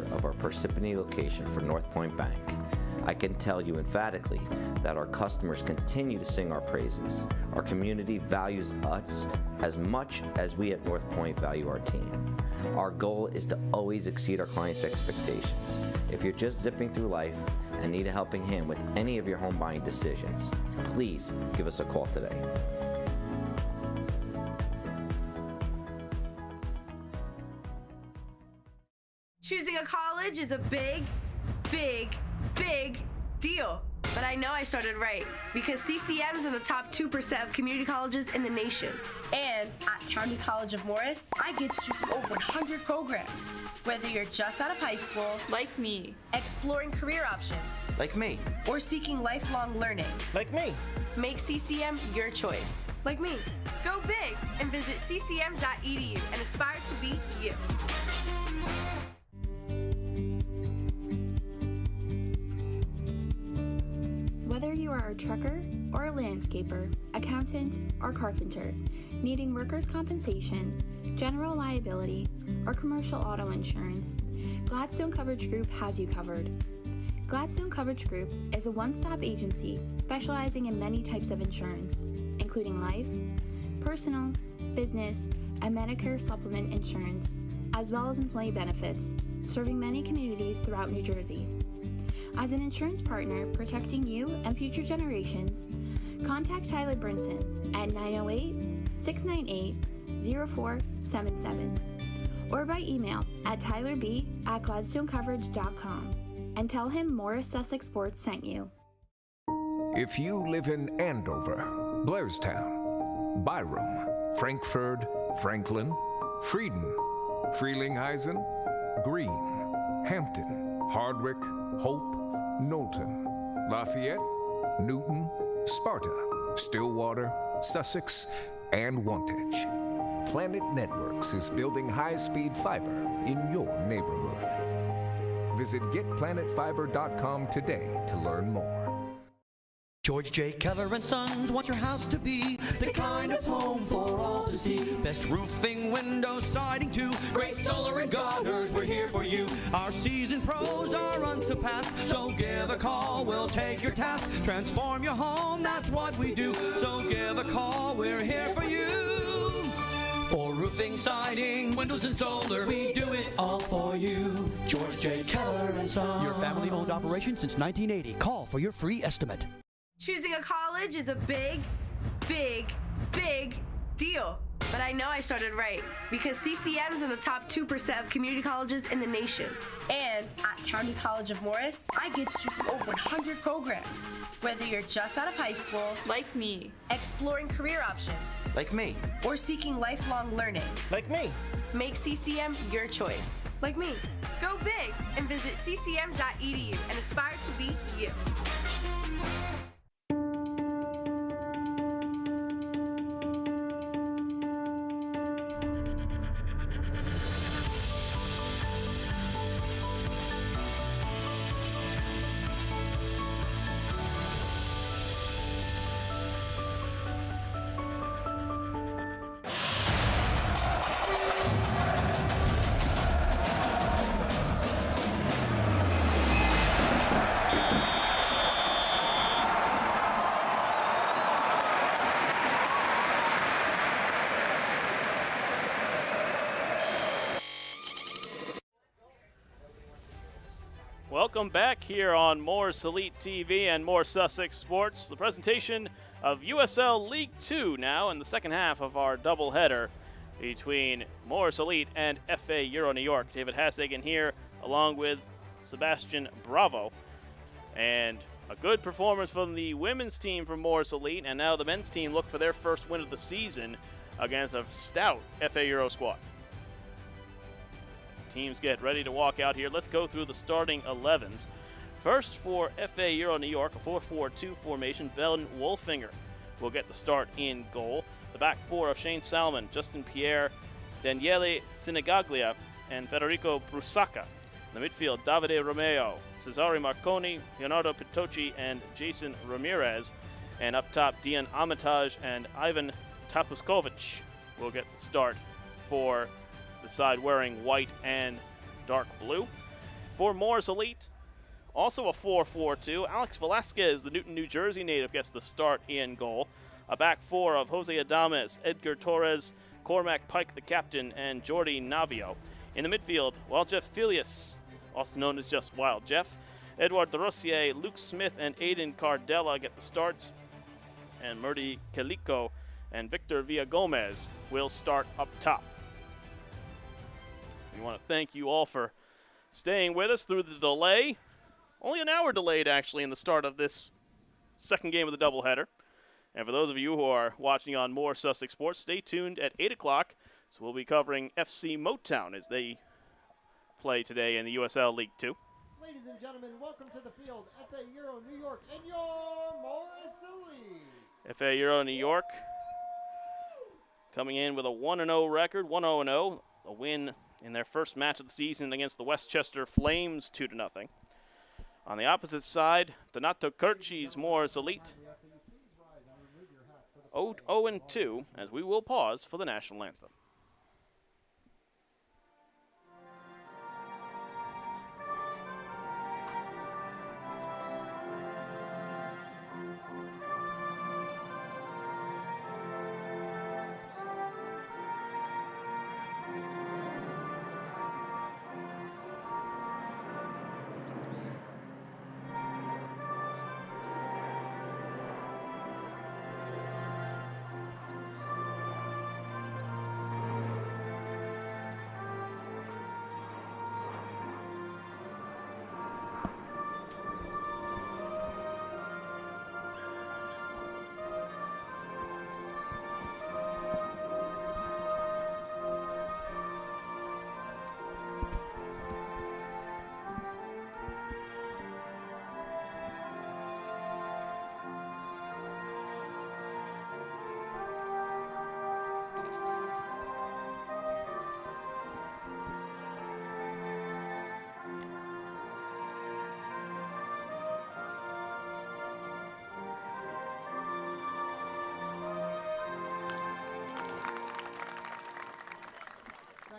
of our Parsippany location for North Point Bank. I can tell you emphatically that our customers continue to sing our praises. Our community values us as much as we at North Point value our team. Our goal is to always exceed our clients' expectations. If you're just zipping through life and need a helping hand with any of your home buying decisions, please give us a call today. Choosing a college is a big deal. But I know I started right because CCM is in the top 2% of community colleges in the nation. And at County College of Morris, I get to choose from over 100 programs. Whether you're just out of high school, like me, exploring career options, like me, or seeking lifelong learning, like me, make CCM your choice, like me. Go big and visit ccm.edu and aspire to be you. Whether you are a trucker or a landscaper, accountant or carpenter, needing workers' compensation, general liability, or commercial auto insurance, Gladstone Coverage Group has you covered. Gladstone Coverage Group is a one-stop agency specializing in many types of insurance, including life, personal, business, and Medicare supplement insurance, as well as employee benefits, serving many communities throughout New Jersey. As an insurance partner protecting you and future generations, contact Tyler Brinson at 908-698-0477 or by email at tylerb@gladstonecoverage.com and tell him Morris Sussex Sports sent you. If you live in Andover, Blairstown, Byram, Frankfurt, Franklin, Frieden, Frelinghuysen, Greene, Hampton, Hardwick, Hope, Knowlton, Lafayette, Newton, Sparta, Stillwater, Sussex, and Wantage. Planet Networks is building high-speed fiber in your neighborhood. Visit getplanetfiber.com today to learn more. George J. Keller & Sons want your house to be the kind of home for all to see. Best roofing, windows, siding too. Great solar and gutters, we're here for you. Our seasoned pros are unsurpassed, so give a call, we'll take your task. Transform your home, that's what we do. So give a call, we're here for you. For roofing, siding, windows and solar, we do it all for you. George J. Keller & Sons. Your family-owned operation since 1980. Call for your free estimate. Choosing a college is a big deal. But I know I started right because CCM is in the top 2% of community colleges in the nation. And at County College of Morris, I get to choose from over 100 programs. Whether you're just out of high school, like me, exploring career options, like me, or seeking lifelong learning, like me, make CCM your choice, like me. Go big and visit ccm.edu and aspire to be you. Welcome back here on Morris Elite TV and Morris Sussex Sports. The presentation of USL League 2 now in the second half of our doubleheader between Morris Elite and FA Euro New York. David Hasagen here along with Sebastian Bravo. And a good performance from the women's team from Morris Elite, and now the men's team look for their first win of the season against a stout FA Euro squad. Teams get ready to walk out here. Let's go through the starting 11s. First for FA Euro New York, a 4-4-2 formation. Ben Wolfinger will get the start in goal. The back four of Shane Salmon, Justin Pierre, Daniele Sinigaglia, and Federico Brusacca. In the midfield, Davide Romeo, Cesare Marconi, Leonardo Pitocci, and Jason Ramirez. And up top, Dian Armitage and Ivan Tapuskovic will get the start for the side wearing white and dark blue. For Morris Elite, also a 4-4-2. Alex Velasquez, the Newton, New Jersey native, gets the start in goal. A back four of Jose Adames, Edgar Torres, Cormac Pike, the captain, and Jordi Navio. In the midfield, Wild Jeff Filius, also known as just Wild Jeff, Edouard Derossier, Luke Smith, and Aiden Cardella get the starts. And Murdy Calico and Victor Villagomez will start up top. We want to thank you all for staying with us through the delay. Only an hour delayed, actually, in the start of this second game of the doubleheader. And for those of you who are watching on Morris Sussex Sports, stay tuned at 8 o'clock. So we'll be covering FC Motown as they play today in the USL League 2. Ladies and gentlemen, welcome to the field, FA Euro New York and your Morris Elite. FA Euro New York coming in with a 1-0 record, 1-0-0, a win in their first match of the season against the Westchester Flames, 2-0. On the opposite side, Donato Curci's Morris Elite, 0-2, as we will pause for the national anthem.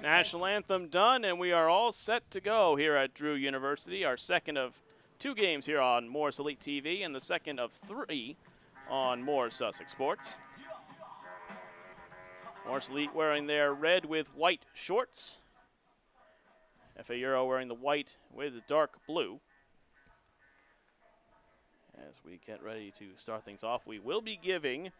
National anthem done, and we are all set to go here at Drew University. Our second of 2 games here on Morris Elite TV and the second of 3 on Morris Sussex Sports. Morris Elite wearing their red with white shorts. FA Euro wearing the white with the dark blue. As we get ready to start things off, we will be giving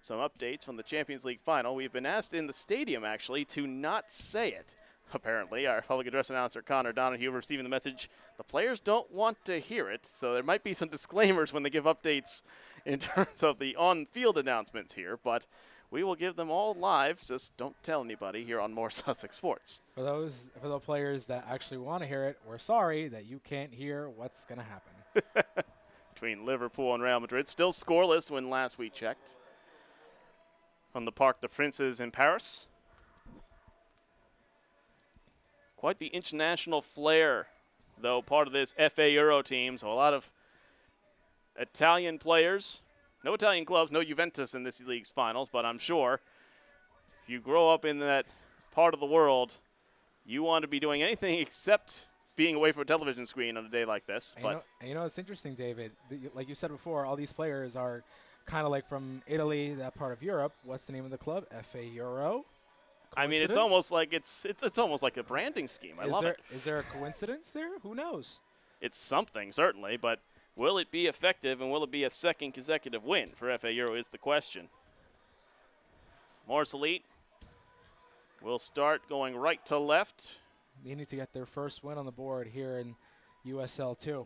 some updates from the Champions League final. We've been asked in the stadium, actually, to not say it. Apparently, our public address announcer, Connor Donahue, receiving the message, the players don't want to hear it, so there might be some disclaimers when they give updates in terms of the on-field announcements here, but we will give them all live, just don't tell anybody here on Morris Sussex Sports. For the players that actually want to hear it, we're sorry that you can't hear what's going to happen. Between Liverpool and Real Madrid, still scoreless when last we checked. From the Parc des Princes in Paris. Quite the international flair, though, part of this FA Euro team. So a lot of Italian players. No Italian clubs, no Juventus in this league's finals, but I'm sure if you grow up in that part of the world, you want to be doing anything except being away from a television screen on a day like this. And it's interesting, David. Like you said before, all these players are kind of like from Italy, that part of Europe. What's the name of the club? FA Euro. I mean, it's almost like it's almost like a branding scheme. I love it. Is there a coincidence there? Who knows? It's something, certainly, but will it be effective and will it be a second consecutive win for FA Euro is the question. Morris Elite will start going right to left. They need to get their first win on the board here in USL2.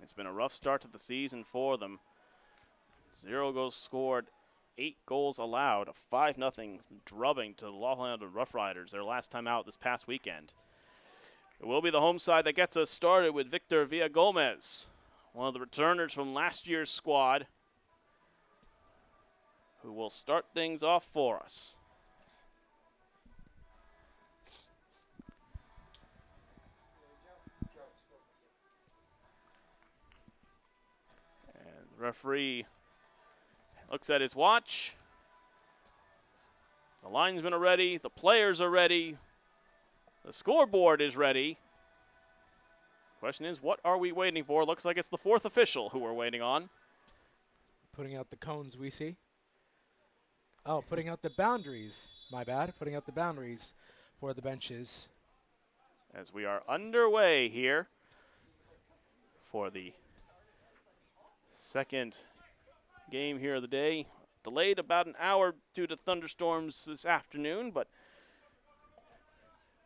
It's been a rough start to the season for them. 0 goals scored, 8 goals allowed, a 5-0 drubbing to the Lawland Rough Riders, their last time out this past weekend. It will be the home side that gets us started with Victor Villagomez, one of the returners from last year's squad, who will start things off for us. And the referee looks at his watch. The linesmen are ready. The players are ready. The scoreboard is ready. Question is, what are we waiting for? Looks like it's the fourth official who we're waiting on. Putting out the cones we see. Oh, putting out the boundaries. My bad. Putting out the boundaries for the benches. As we are underway here for the second game here of the day. Delayed about an hour due to thunderstorms this afternoon, but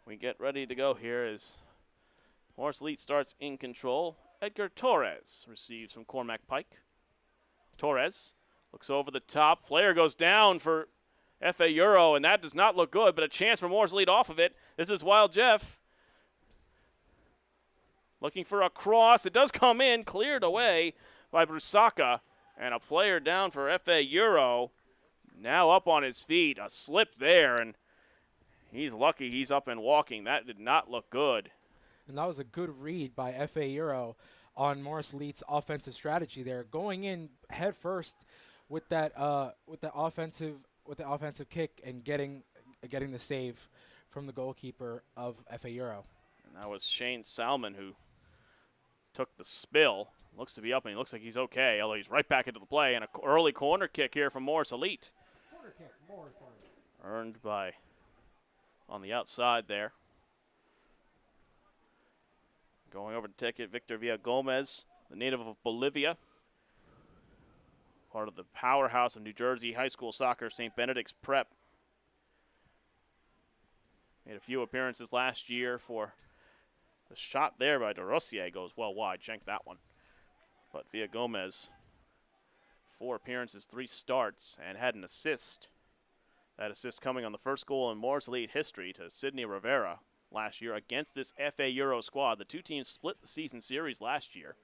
we get ready to go here as Morris Elite starts in control. Edgar Torres receives from Cormac Pike. Torres looks over the top. Player goes down for FA Euro, and that does not look good, but a chance for Morris Elite off of it. This is Wild Jeff looking for a cross. It does come in, cleared away by Brusaka, and a player down for FA Euro. Now up on his feet, a slip there, and he's lucky he's up and walking. That did not look good. And that was a good read by FA Euro on Morris Elite's offensive strategy there, going in head first with that offensive kick and getting the save from the goalkeeper of FA Euro. And that was Shane Salmon who took the spill. Looks to be up, and he looks like he's okay, although he's right back into the play. And an early corner kick here from Morris Elite. Corner kick, Morris Elite. Earned by on the outside there. Going over to take it, Victor Villagomez, the native of Bolivia. Part of the powerhouse of New Jersey high school soccer, St. Benedict's Prep. Made a few appearances last year for the shot there by De Rossier goes well wide. Shanked that one. But Villagomez, 4 appearances, 3 starts, and had an assist. That assist coming on the first goal in Morris Elite history to Sidney Rivera last year against this FA Euro squad. The two teams split the season series last year.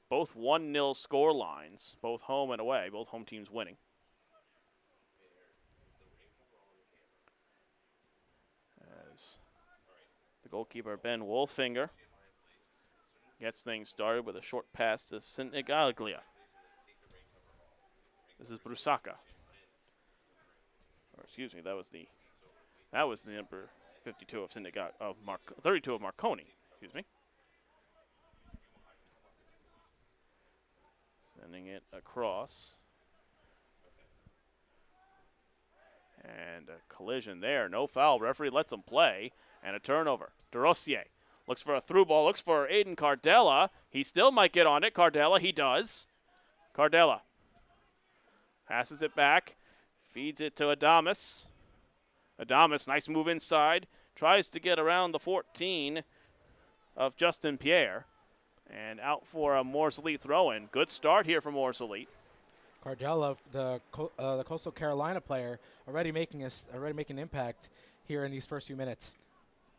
Both 1-0 score lines, both home and away, both home teams winning. As the goalkeeper, Ben Wolfinger, gets things started with a short pass to Sinigaglia. This is Brusaka. Or excuse me, that was the number 52 of 32 of Marconi. Excuse me. Sending it across. And a collision there. No foul. Referee lets him play. And a turnover. De Rossier looks for a through ball. Looks for Aiden Cardella. He still might get on it. Cardella, he does. Cardella passes it back. Feeds it to Adamas. Adamas, nice move inside. Tries to get around the 14 of Justin Pierre. And out for a Morris Elite throw-in. Good start here for Morris Elite. Cardella, the Coastal Carolina player, already making an impact here in these first few minutes.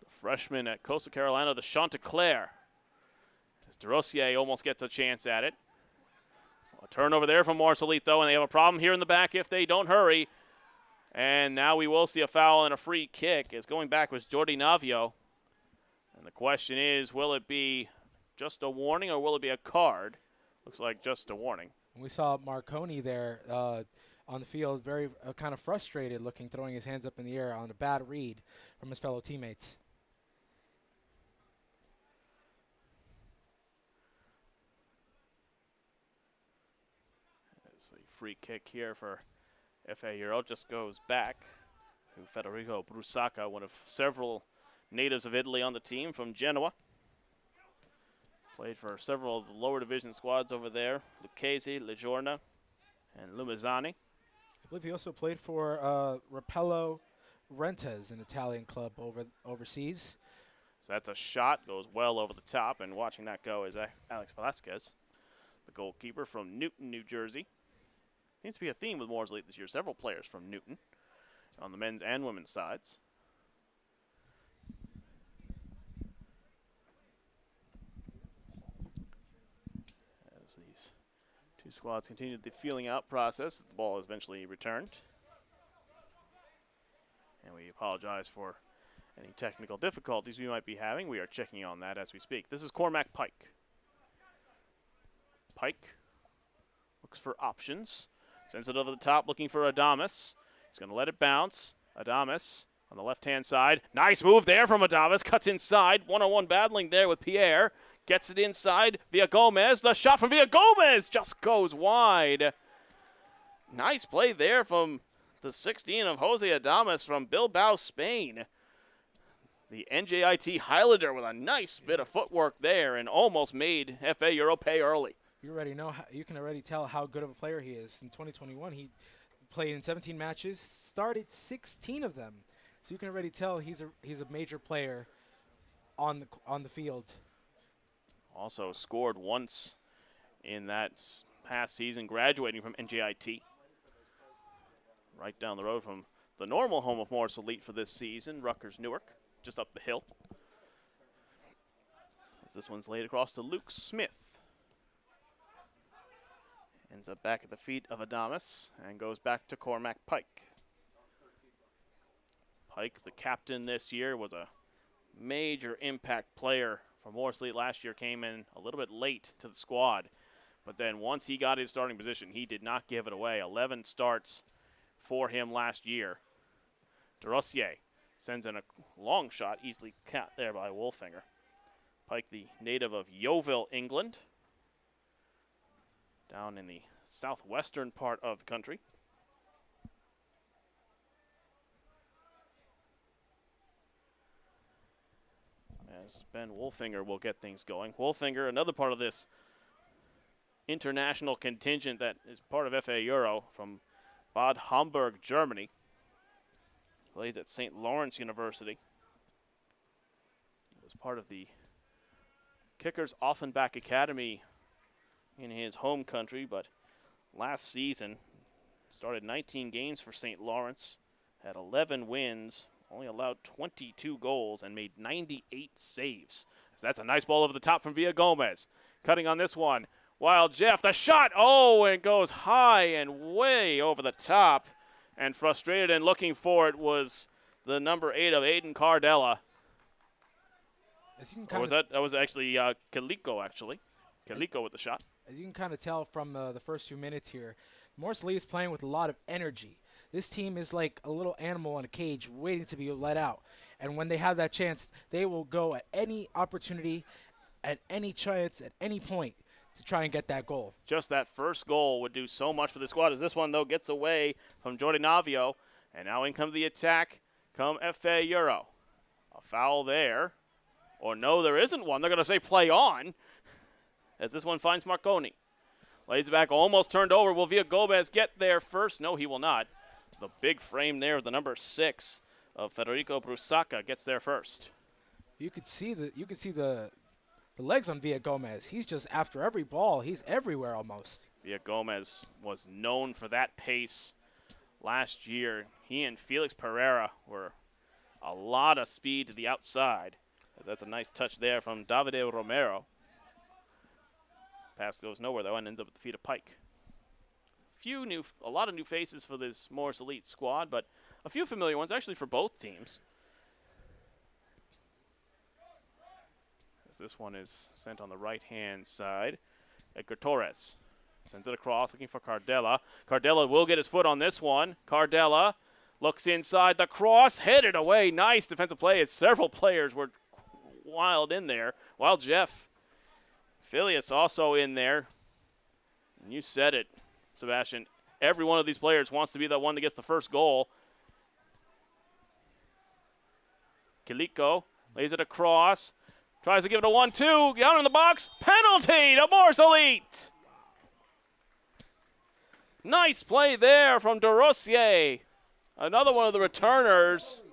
The freshman at Coastal Carolina, the Chanticleer. As De Rossier almost gets a chance at it. A turnover there from Morris Elite, though, and they have a problem here in the back if they don't hurry. And now we will see a foul and a free kick. As going back was Jordi Navio. And the question is, will it be just a warning or will it be a card? Looks like just a warning. We saw Marconi there on the field, very kind of frustrated looking, throwing his hands up in the air on a bad read from his fellow teammates. There's a free kick here for FA Euro. Just goes back to Federico Brusaka, one of several natives of Italy on the team from Genoa. Played for several of the lower division squads over there, Lucchese, Legiorna, and Lumezzani. I believe he also played for Rapello Rentes, an Italian club overseas. So that's a shot, goes well over the top, and watching that go is Alex Velasquez, the goalkeeper from Newton, New Jersey. Seems to be a theme with Morris Elite this year. Several players from Newton on the men's and women's sides. As these two squads continue the feeling out process, the ball is eventually returned. And we apologize for any technical difficulties we might be having. We are checking on that as we speak. This is Cormac Pike. Pike looks for options. Sends it over the top, looking for Adamas. He's going to let it bounce. Adamas on the left-hand side. Nice move there from Adamas. Cuts inside. One-on-one battling there with Pierre. Gets it inside. Villagomez. The shot from Villagomez just goes wide. Nice play there from the 16 of Jose Adames from Bilbao, Spain. The NJIT Highlander with a nice bit of footwork there and almost made FA Euro pay early. You can already tell how good of a player he is. In 2021, he played in 17 matches, started 16 of them. So you can already tell he's a major player on the field. Also scored once in that past season, graduating from NJIT. Right down the road from the normal home of Morris Elite for this season, Rutgers Newark, just up the hill. As this one's laid across to Luke Smith. Ends up back at the feet of Adames and goes back to Cormac Pike. Pike, the captain this year, was a major impact player for Morris Elite last year, came in a little bit late to the squad. But then once he got his starting position, he did not give it away. 11 starts for him last year. DeRossier sends in a long shot, easily cut there by Wolfinger. Pike, the native of Yeovil, England, down in the southwestern part of the country. As Ben Wolfinger will get things going. Wolfinger, another part of this international contingent that is part of FA Euro from Bad Homburg, Germany. Plays at St. Lawrence University. He was part of the Kickers Offenbach Academy in his home country, but last season started 19 games for St. Lawrence, had 11 wins, only allowed 22 goals, and made 98 saves. So that's a nice ball over the top from Villagomez. Cutting on this one. Wild Jeff, the shot, and it goes high and way over the top. And frustrated and looking for it was the number 8 of Aiden Cardella. Or was that was actually Kaliko, actually. Kaliko with the shot. As you can kind of tell from the first few minutes here, Morris Lee is playing with a lot of energy. This team is like a little animal in a cage waiting to be let out. And when they have that chance, they will go at any opportunity, at any chance, at any point to try and get that goal. Just that first goal would do so much for the squad, as this one, though, gets away from Jordi Navio. And now in comes the attack, come FA Euro. A foul there. Or no, there isn't one. They're going to say play on, as this one finds Marconi. Lays it back, almost turned over. Will Villagomez get there first? No, he will not. The big frame there, the number 6 of Federico Brusaca gets there first. You could see the legs on Villagomez. He's just after every ball. He's everywhere almost. Villagomez was known for that pace last year. He and Felix Pereira were a lot of speed to the outside. That's a nice touch there from Davide Romero. Pass goes nowhere, though, and ends up at the feet of Pike. A lot of new faces for this Morris Elite squad, but a few familiar ones actually for both teams. As this one is sent on the right-hand side. Edgar Torres sends it across, looking for Cardella. Cardella will get his foot on this one. Cardella looks inside the cross, headed away. Nice defensive play as several players were wild in there. Wild Jeff Filius also in there. And you said it, Sebastian. Every one of these players wants to be the one that gets the first goal. Kiliko lays it across. Tries to give it a 1-2. Down in the box. Penalty to Morris Elite. Nice play there from DeRossier. Another one of the returners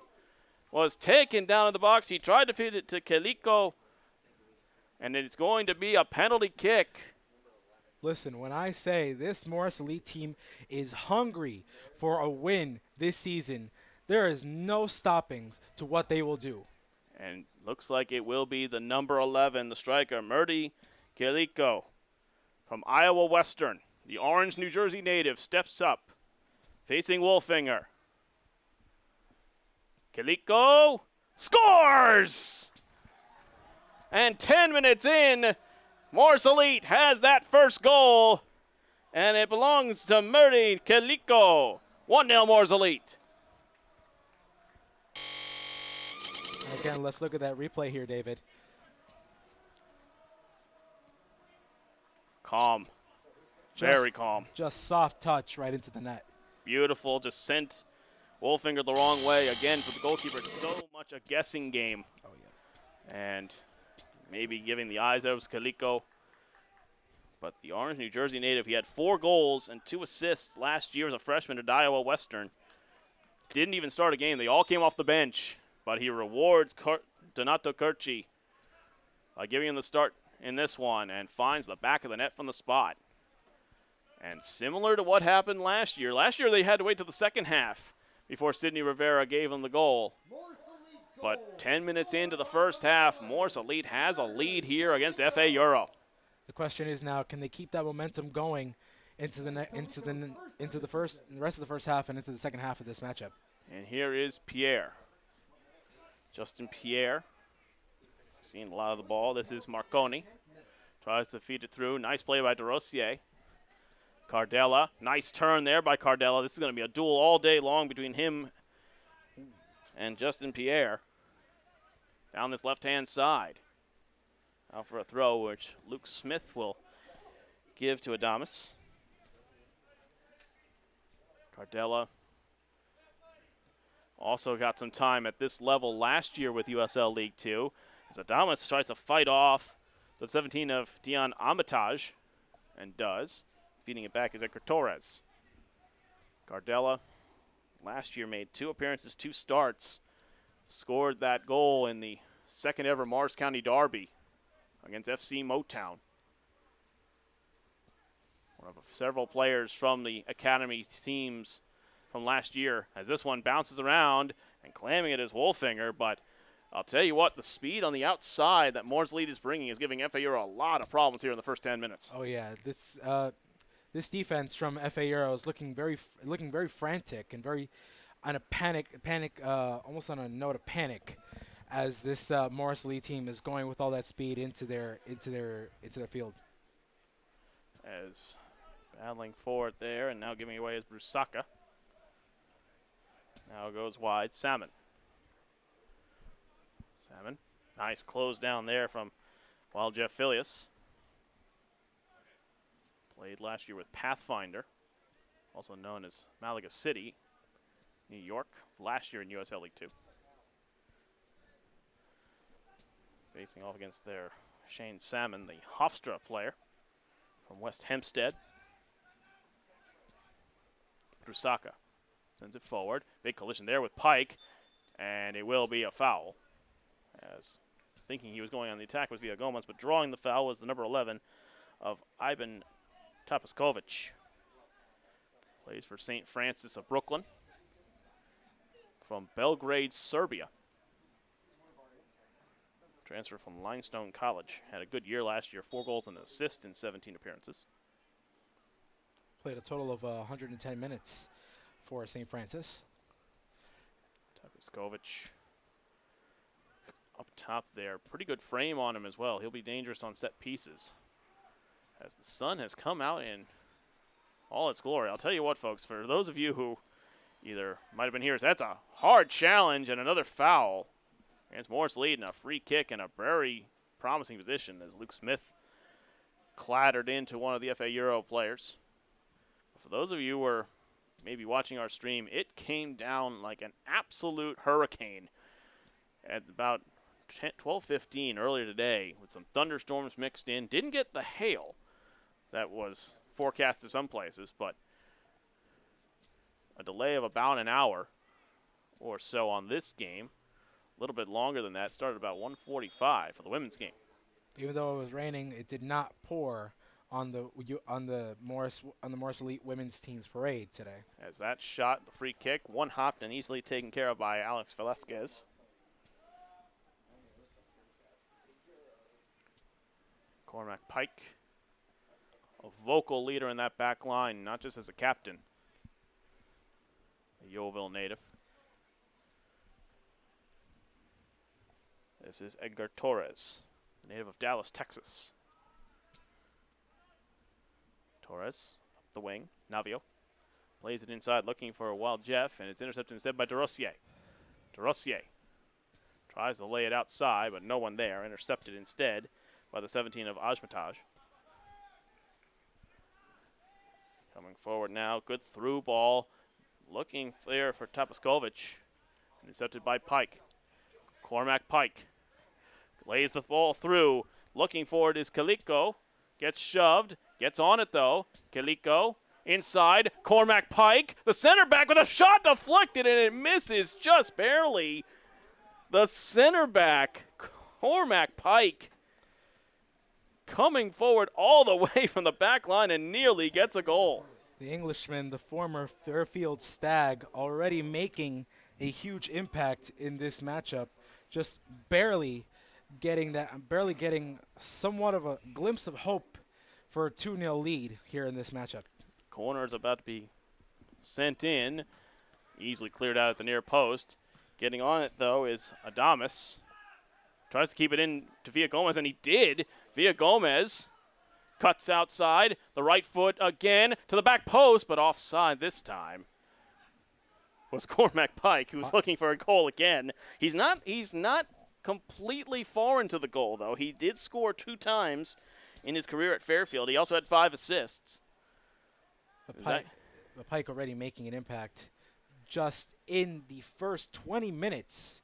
was taken down in the box. He tried to feed it to Kiliko. And it's going to be a penalty kick. Listen, when I say this Morris Elite team is hungry for a win this season, there is no stopping to what they will do. And looks like it will be the number 11, the striker, Murdy Kiliko from Iowa Western. The Orange, New Jersey native steps up, facing Wolfinger. Kiliko scores! And 10 minutes in, Morris Elite has that first goal, and it belongs to Murdy Kiliko. 1-0 Morris Elite. Again, let's look at that replay here, David. calm. Very calm. Just soft touch right into the net. Beautiful. Just sent Wolfinger the wrong way. Again, for the goalkeeper, it's so much a guessing game. Oh, yeah. And maybe giving the eyes out of Kaliko. But the Orange, New Jersey native, he had 4 goals and 2 assists last year as a freshman at Iowa Western. Didn't even start a game. They all came off the bench. But he rewards Donato Curci by giving him the start in this one and finds the back of the net from the spot. And similar to what happened last year they had to wait till the second half before Sidney Rivera gave him the goal. But 10 minutes into the first half, Morris Elite has a lead here against FA Euro. The question is now, can they keep that momentum going into the rest of the first half and into the second half of this matchup? And here is Pierre. Justin Pierre. Seeing a lot of the ball. This is Marconi. Tries to feed it through. Nice play by DeRosier. Cardella. Nice turn there by Cardella. This is going to be a duel all day long between him and Justin Pierre. Down this left-hand side. Out for a throw, which Luke Smith will give to Adamas. Cardella also got some time at this level last year with USL League 2. As Adamas tries to fight off the 17 of Dion Armitage, and does. Feeding it back is Edgar Torres. Cardella last year made 2 appearances, 2 starts. Scored that goal in the second ever Morris County Derby against FC Motown. One of several players from the academy teams from last year, as this one bounces around and clamming it is Wolfinger. But I'll tell you what, the speed on the outside that Morris Elite is bringing is giving FA Euro a lot of problems here in the first 10 minutes. Oh yeah, this defense from FA Euro is looking very frantic and very on a panic, almost on a note of panic, as this Morris Elite team is going with all that speed into their field. As battling forward there, and now giving away is Brusaka. Now goes wide, Salmon. Nice close down there from Wild Jeff Filius. Played last year with Pathfinder, also known as Malaga City, New York, last year in USL League 2. Facing off against their Shane Salmon, the Hofstra player from West Hempstead. Brusaka sends it forward. Big collision there with Pike, and it will be a foul. As thinking he was going on the attack was Villagomez, but drawing the foul was the number 11 of Ivan Tapaskovic. Plays for St. Francis of Brooklyn from Belgrade, Serbia. Transfer from Limestone College. Had a good year last year, 4 goals and an assist in 17 appearances. Played a total of 110 minutes for St. Francis. Tapaskovic up top there. Pretty good frame on him as well. He'll be dangerous on set pieces, as the sun has come out in all its glory. I'll tell you what, folks, for those of you who either might have been here, that's a hard challenge and another foul against Morris Elite, and a free kick in a very promising position as Luke Smith clattered into one of the FA Euro players. But for those of you who were maybe watching our stream, it came down like an absolute hurricane at about 12:15 earlier today, with some thunderstorms mixed in. Didn't get the hail that was forecasted some places, but a delay of about an hour or so on this game. A little bit longer than that. Started about 1:45 for the women's game. Even though it was raining, it did not pour on the Morris Elite women's team's parade today. As that shot, the free kick, one hopped and easily taken care of by Alex Velasquez. Cormac Pike, a vocal leader in that back line, not just as a captain. A Yeovil native. This is Edgar Torres, native of Dallas, Texas. Torres, up the wing, Navio. Plays it inside, looking for a Wild Jeff, and it's intercepted instead by DeRosier. DeRosier tries to lay it outside, but no one there. Intercepted instead by the 17 of Ajmataj. Coming forward now, good through ball. Looking there for Tapaskovic. Intercepted by Pike. Cormac Pike lays the ball through. Looking forward is Kaliko. Gets shoved. Gets on it though. Kaliko inside. Cormac Pike. The center back with a shot deflected and it misses just barely. The center back, Cormac Pike, coming forward all the way from the back line and nearly gets a goal. The Englishman, the former Fairfield Stag, already making a huge impact in this matchup, just barely getting somewhat of a glimpse of hope for a 2-0 lead here in this matchup. Corner is about to be sent in, easily cleared out at the near post. Getting on it, though, is Adamas. Tries to keep it in to Villagomez, and he did. Villagomez cuts outside, the right foot again to the back post, but offside this time was Cormac Pike, who was looking for a goal again. He's not completely foreign to the goal, though. He did score 2 times in his career at Fairfield. He also had 5 assists. Pike already making an impact just in the first 20 minutes.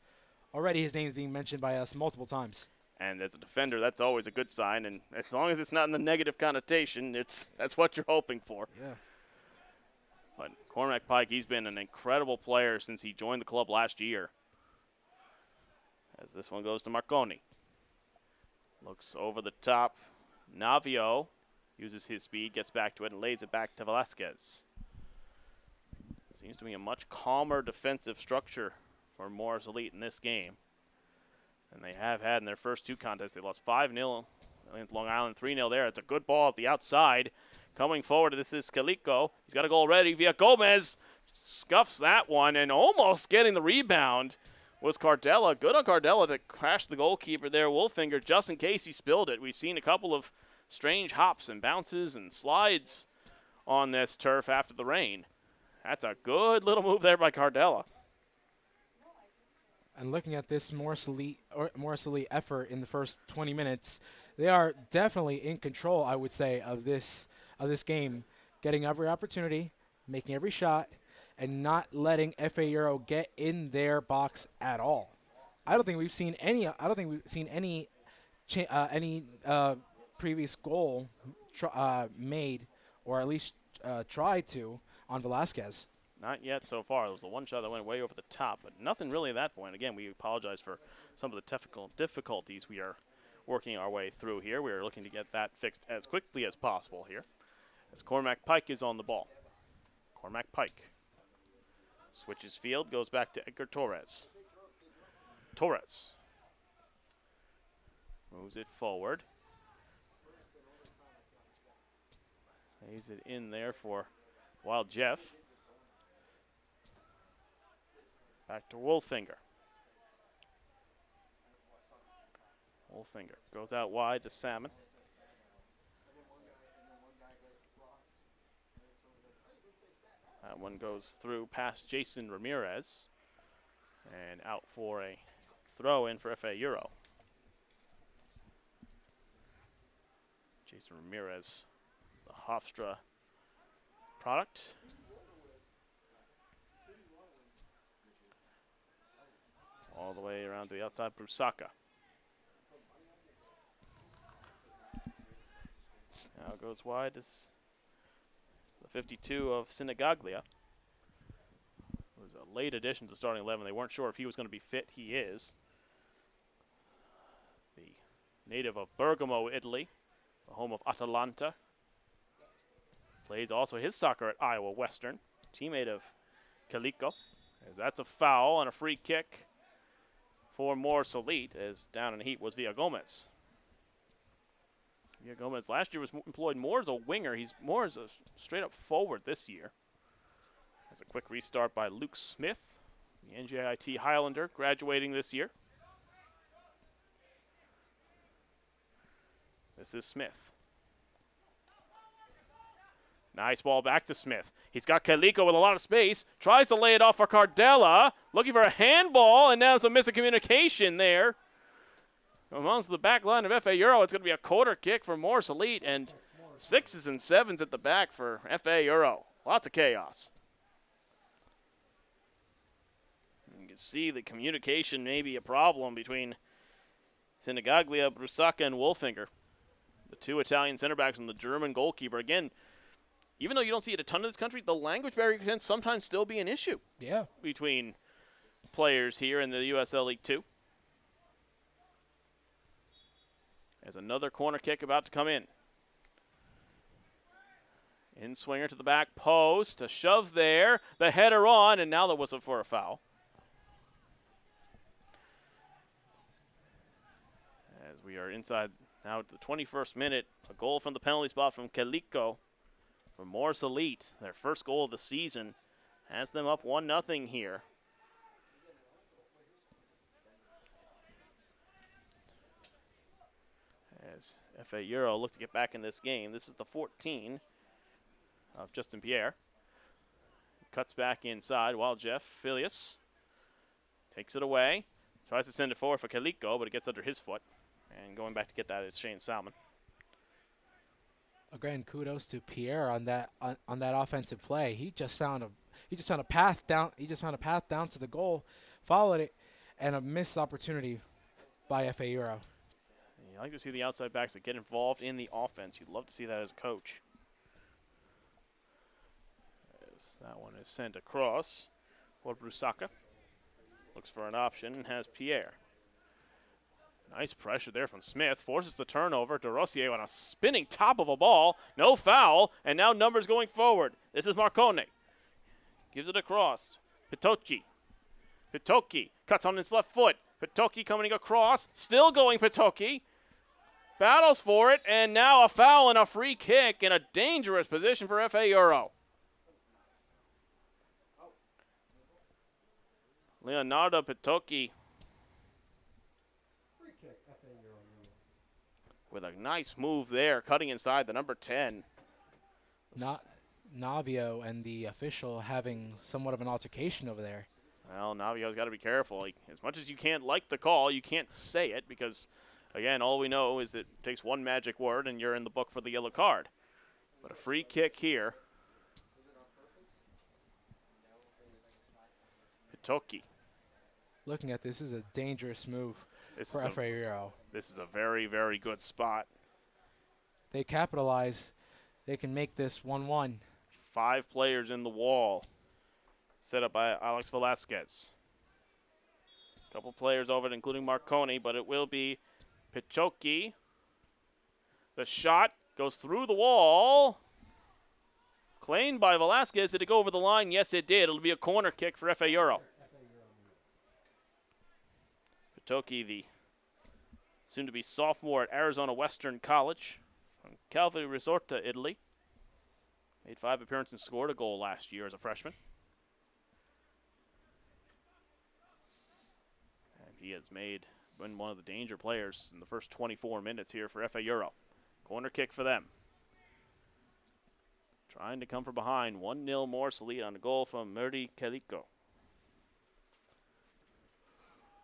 Already his name's being mentioned by us multiple times. And as a defender, that's always a good sign. And as long as it's not in the negative connotation, that's what you're hoping for. Yeah. But Cormac Pike, he's been an incredible player since he joined the club last year. As this one goes to Marconi. Looks over the top. Navio uses his speed, gets back to it, and lays it back to Velasquez. Seems to be a much calmer defensive structure for Morris Elite in this game than they have had in their first 2 contests. They lost 5-0 against Long Island, 3-0 there. It's a good ball at the outside. Coming forward, this is Kaliko. He's got a goal ready. Villagomez scuffs that one, and almost getting the rebound was Cardella. Good on Cardella to crash the goalkeeper there, Wolfinger, just in case he spilled it. We've seen a couple of strange hops and bounces and slides on this turf after the rain. That's a good little move there by Cardella. And looking at this Morris Elite effort in the first 20 minutes, they are definitely in control, I would say, of this game, getting every opportunity, making every shot, and not letting FA Euro get in their box at all. I don't think we've seen any previous goal made, or at least tried to, on Velasquez. Not yet so far. There was the one shot that went way over the top, but nothing really at that point. Again, we apologize for some of the technical difficulties we are working our way through here. We are looking to get that fixed as quickly as possible here, as Cormac Pike is on the ball. Cormac Pike switches field, goes back to Edgar Torres. Torres moves it forward. Lays it in there for Wild Jeff. Back to Wolfinger. Wolfinger goes out wide to Salmon. That one goes through past Jason Ramirez and out for a throw in for FA Euro. Jason Ramirez, the Hofstra product. All the way around to the outside, Brusaka. Now goes wide to the 52 of Sinagaglia. It was a late addition to the starting 11. They weren't sure if he was going to be fit. He is. The native of Bergamo, Italy, the home of Atalanta. Plays also his soccer at Iowa Western. Teammate of Kaliko. As that's a foul and a free kick for Morris Elite, as down in the heat was Villagomez. Villagomez last year was employed more as a winger. He's more as a straight-up forward this year. There's a quick restart by Luke Smith, the NJIT Highlander, graduating this year. This is Smith. Nice ball back to Smith. He's got Kaliko with a lot of space. Tries to lay it off for Cardella. Looking for a handball, and now some miscommunication there. Amongst the back line of FA Euro, it's going to be a quarter kick for Morris Elite, and 6s and 7s at the back for FA Euro. Lots of chaos. You can see the communication may be a problem between Sinigaglia, Brusaka, and Wolfinger. The two Italian center backs and the German goalkeeper. Again, even though you don't see it a ton in this country, the language barrier can sometimes still be an issue. Yeah. Between players here in the USL League 2. There's another corner kick about to come in. In swinger to the back post, a shove there, the header on, and now the whistle for a foul. As we are inside now at the 21st minute, a goal from the penalty spot from Kaliko for Morris Elite. Their first goal of the season has them up 1-0 here. As FA Euro look to get back in this game. This is the 14 of Justin Pierre. Cuts back inside while Jeff Filius takes it away. Tries to send it forward for Kaliko, but it gets under his foot. And going back to get that is Shane Salmon. A grand kudos to Pierre on that offensive play. He just found a path down. He just found a path down to the goal, followed it, and a missed opportunity by FA Euro. You like to see the outside backs that get involved in the offense. You'd love to see that as a coach. As that one is sent across for Brusaka. Looks for an option and has Pierre. Nice pressure there from Smith. Forces the turnover. De Rossier on a spinning top of a ball. No foul. And now numbers going forward. This is Marcone. Gives it across. Pitocchi. Pitocchi cuts on his left foot. Pitocchi coming across. Still going Pitocchi. Battles for it. And now a foul and a free kick in a dangerous position for FA Euro. Leonardo Pitocchi with a nice move there, cutting inside the number 10. Navio and the official having somewhat of an altercation over there. Well, Navio's got to be careful. As much as you can't like the call, you can't say it because, again, all we know is it takes one magic word and you're in the book for the yellow card. But a free kick here. Pitocchi. Looking at this is a dangerous move for FA Euro. This is a very, very good spot. They capitalize. They can make this 1-1. 5 players in the wall. Set up by Alex Velasquez. A couple players over it, including Marconi, but it will be Pitocchi. The shot goes through the wall. Claimed by Velasquez. Did it go over the line? Yes, it did. It'll be a corner kick for FA Euro. Pitocchi, the soon-to-be sophomore at Arizona Western College from Calvi Risorta, Italy. Made 5 appearances and scored a goal last year as a freshman. And he has been one of the danger players in the first 24 minutes here for FA Euro. Corner kick for them. Trying to come from behind. 1-0 Morris lead on a goal from Murdy Kaliko.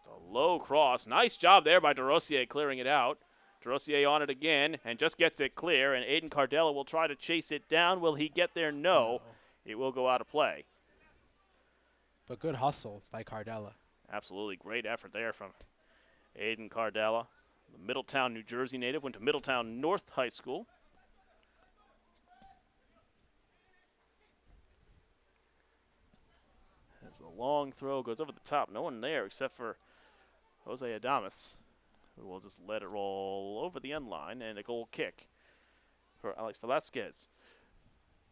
It's a low cross. Nice job there by De Rossier clearing it out. De Rossier on it again and just gets it clear. And Aiden Cardella will try to chase it down. Will he get there? No. It will go out of play. But good hustle by Cardella. Absolutely. Great effort there from Aiden Cardella. The Middletown, New Jersey native. Went to Middletown North High School. As the long throw goes over the top. No one there except for Jose Adames, who will just let it roll over the end line, and a goal kick for Alex Velasquez.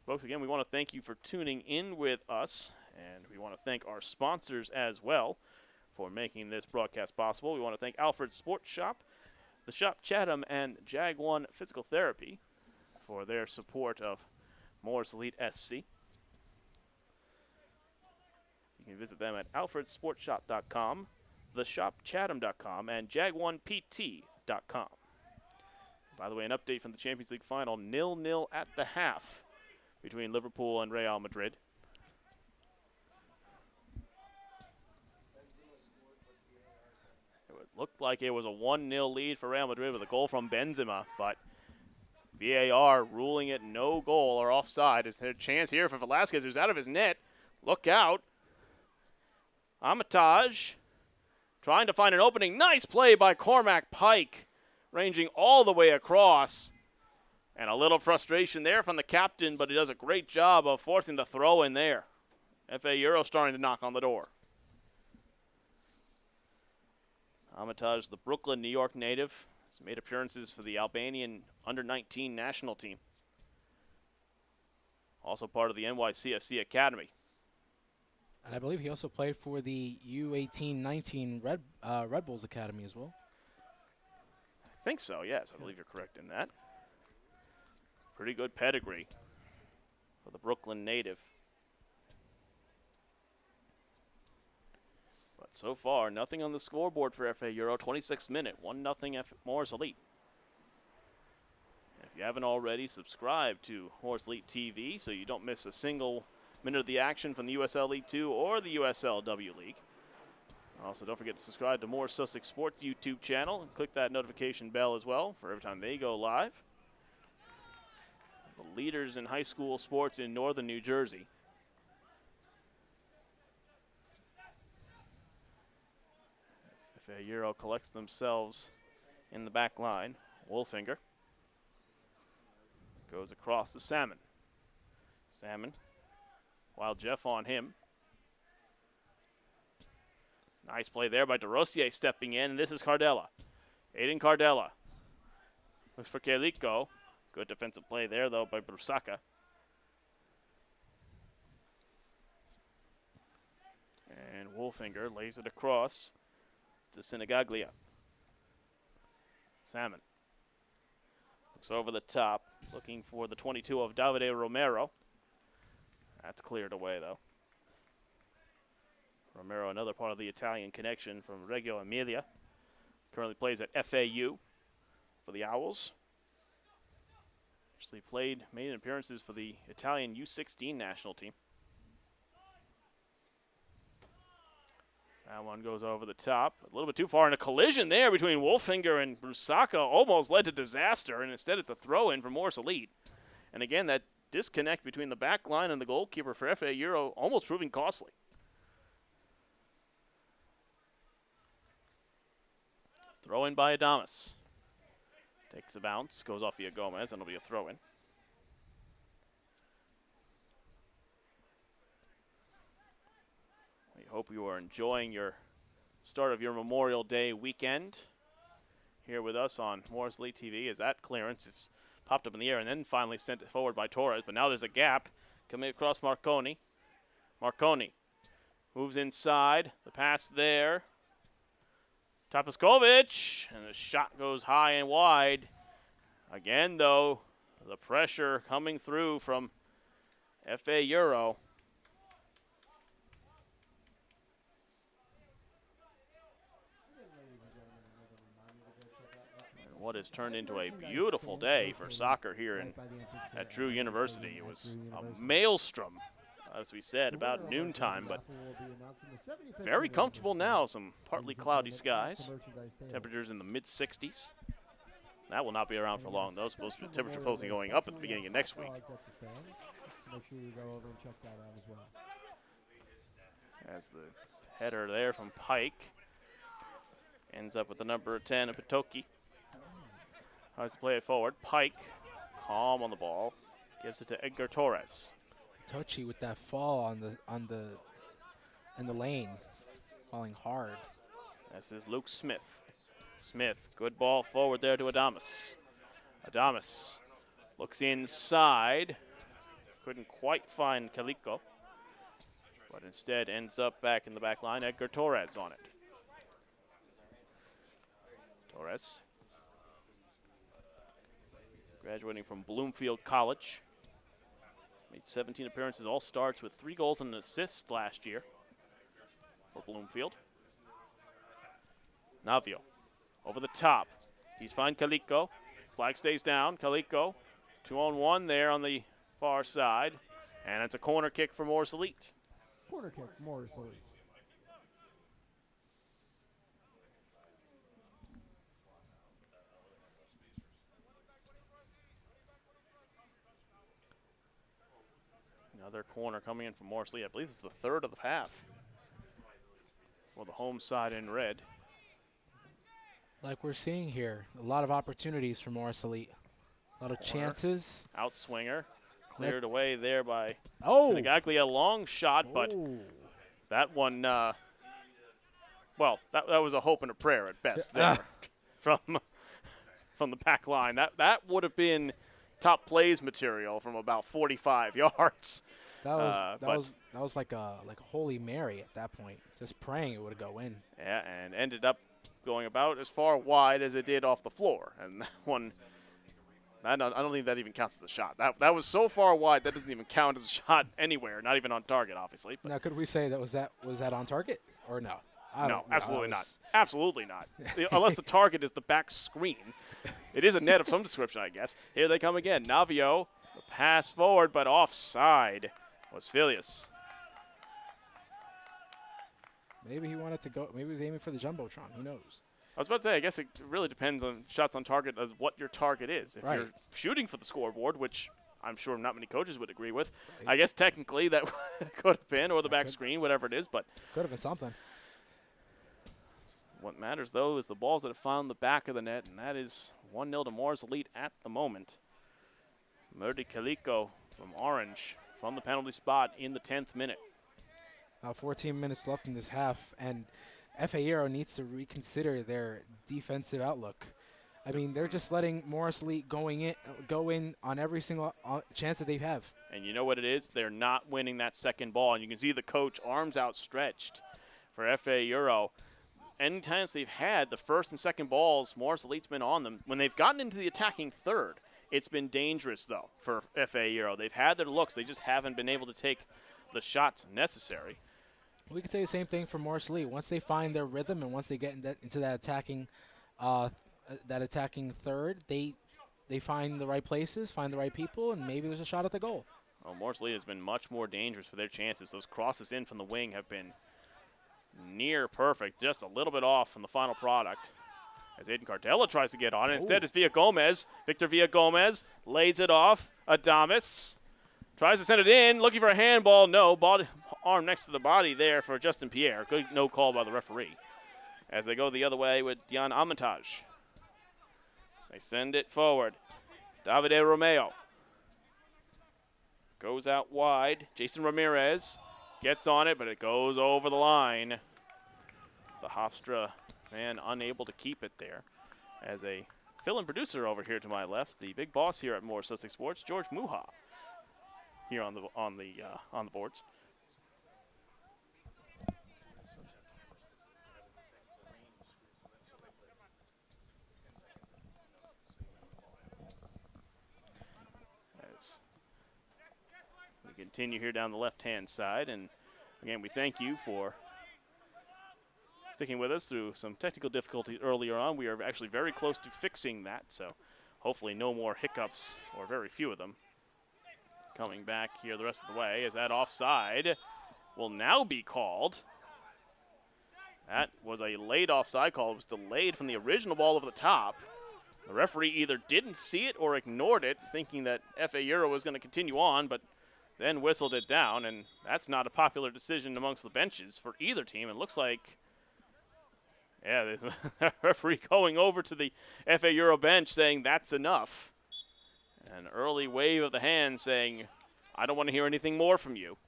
Folks, again, we want to thank you for tuning in with us, and we want to thank our sponsors as well for making this broadcast possible. We want to thank Alfred Sports Shop, the Shop Chatham, and Jag One Physical Therapy for their support of Morris Elite SC. You can visit them at alfredsportshop.com, theshopchatham.com, and jag1pt.com. By the way, an update from the Champions League final, 0-0 at the half between Liverpool and Real Madrid. It looked like it was a 1-0 lead for Real Madrid with a goal from Benzema, but VAR ruling it no goal or offside. Is there a chance here for Velasquez, who's out of his net? Look out. Amatage trying to find an opening. Nice play by Cormac Pike, ranging all the way across. And a little frustration there from the captain, but he does a great job of forcing the throw in there. FA Euro starting to knock on the door. Amatage, the Brooklyn, New York native, has made appearances for the Albanian under-19 national team. Also part of the NYCFC Academy. And I believe he also played for the U18-19 Red Bulls Academy as well. I think so, yes. I believe you're correct in that. Pretty good pedigree for the Brooklyn native. But so far, nothing on the scoreboard for FA Euro. 26th minute, 1-0 Morris Elite. And if you haven't already, subscribe to Morris Elite TV so you don't miss a single minute of the action from the USL2 or the USL League. Also, don't forget to subscribe to Morris Sussex Sports YouTube channel and click that notification bell as well for every time they go live. The leaders in high school sports in northern New Jersey. FA Euro collects themselves in the back line. Wolfinger goes across to Salmon. Salmon, Wild Jeff on him. Nice play there by DeRosier stepping in, and this is Cardella. Aiden Cardella looks for Keliko. Good defensive play there, though, by Brusaka. And Wolfinger lays it across to Sinagaglia. Salmon looks over the top, looking for the 22 of Davide Romero. That's cleared away, though. Romero, another part of the Italian connection from Reggio Emilia. Currently plays at FAU for the Owls. Actually made appearances for the Italian U16 national team. That one goes over the top. A little bit too far, and a collision there between Wolfinger and Brusaka almost led to disaster, and instead it's a throw-in for Morris Elite. And again, that disconnect between the back line and the goalkeeper for FA Euro almost proving costly. Throw-in by Adamas. Takes a bounce, goes off via Gomez, and it'll be a throw-in. We hope you are enjoying your start of your Memorial Day weekend here with us on Morris Elite TV, as that clearance is popped up in the air and then finally sent forward by Torres. But now there's a gap coming across Marconi. Marconi moves inside. The pass there. Tapaskovic, and the shot goes high and wide. Again, though, the pressure coming through from FA Euro. And what has turned into a beautiful day for soccer here at Drew University. It was a maelstrom, as we said, about noontime, but very comfortable now. Some partly cloudy skies. Temperatures in the mid-60s. That will not be around for long, though. Supposed to be temperature supposed to be going up at the beginning of next week. As the header there from Pike ends up with the number 10 of Pitoki. Tries to play it forward. Pike, calm on the ball, gives it to Edgar Torres. Touchy with that fall in the lane, falling hard. This is Luke Smith. Smith, good ball forward there to Adamas. Adamas looks inside. Couldn't quite find Kaliko, but instead ends up back in the back line. Edgar Torres on it. Torres, graduating from Bloomfield College. Made 17 appearances, all starts with 3 goals and an assist last year for Bloomfield. Navio over the top. He's fine Kaliko. Flag stays down. Kaliko 2-on-1 there on the far side. And it's a corner kick for Morris Elite. Corner kick, Morris Elite. Another corner coming in from Morris Lee. I believe this is the third of the half for the home side in red. Like we're seeing here, a lot of opportunities for Morris Elite. A lot of chances. Outswinger. Cleared away there by Sinagagli. A long shot, but that one, well, that was a hope and a prayer at best there from the back line. That would have been top plays material from about 45 yards. That was like a Holy Mary at that point, just praying it would go in. Yeah, and ended up going about as far wide as it did off the floor, and that one. I don't think that even counts as a shot. That was so far wide that doesn't even count as a shot anywhere, not even on target, obviously. But now, could we say was that on target or no? No, absolutely not. Absolutely not. Unless the target is the back screen. It is a net of some description, I guess. Here they come again. Navio, the pass forward, but offside was Filius. Maybe he wanted to go. Maybe he was aiming for the Jumbotron. Who knows? I was about to say, I guess it really depends on shots on target as what your target is. If you're shooting for the scoreboard, which I'm sure not many coaches would agree with, I guess technically that could have been, or the back screen, whatever it is. But could have been something. What matters, though, is the balls that have found the back of the net, and that is 1-0 to Morris Elite at the moment. Murdy Kaliko from Orange from the penalty spot in the 10th minute. 14 minutes left in this half, and FA Euro needs to reconsider their defensive outlook. I mean, they're just letting Morris Elite go in on every single chance that they have. And you know what it is? They're not winning that second ball, and you can see the coach arms outstretched for FA Euro. Any times they've had the first and second balls, Morris Elite's been on them. When they've gotten into the attacking third, it's been dangerous, though, for FA Euro. They've had their looks. They just haven't been able to take the shots necessary. We could say the same thing for Morris Elite. Once they find their rhythm and once they get into that attacking third, they find the right places, find the right people, and maybe there's a shot at the goal. Well, Morris Elite has been much more dangerous for their chances. Those crosses in from the wing have been near perfect, just a little bit off from the final product. As Aiden Cardella tries to get on it. Instead, it's Villagomez. Victor Villagomez lays it off. Adames tries to send it in, looking for a handball. No, arm next to the body there for Justin Pierre. Good no call by the referee. As they go the other way with Dion Armitage. They send it forward. Davide Romeo goes out wide. Jason Ramirez gets on it, but it goes over the line. The Hofstra man unable to keep it there. As a fill-in producer over here to my left, the big boss here at Morris Sussex Sports, George Muha, here on the boards. As we continue here down the left-hand side, and again, we thank you for sticking with us through some technical difficulties earlier on. We are actually very close to fixing that, so hopefully no more hiccups, or very few of them, coming back here the rest of the way, as that offside will now be called. That was a late offside call. It was delayed from the original ball over the top. The referee either didn't see it or ignored it, thinking that FA Euro was going to continue on, but then whistled it down, and that's not a popular decision amongst the benches for either team. It looks like, yeah, the referee going over to the FA Euro bench saying that's enough. An early wave of the hand saying, I don't want to hear anything more from you.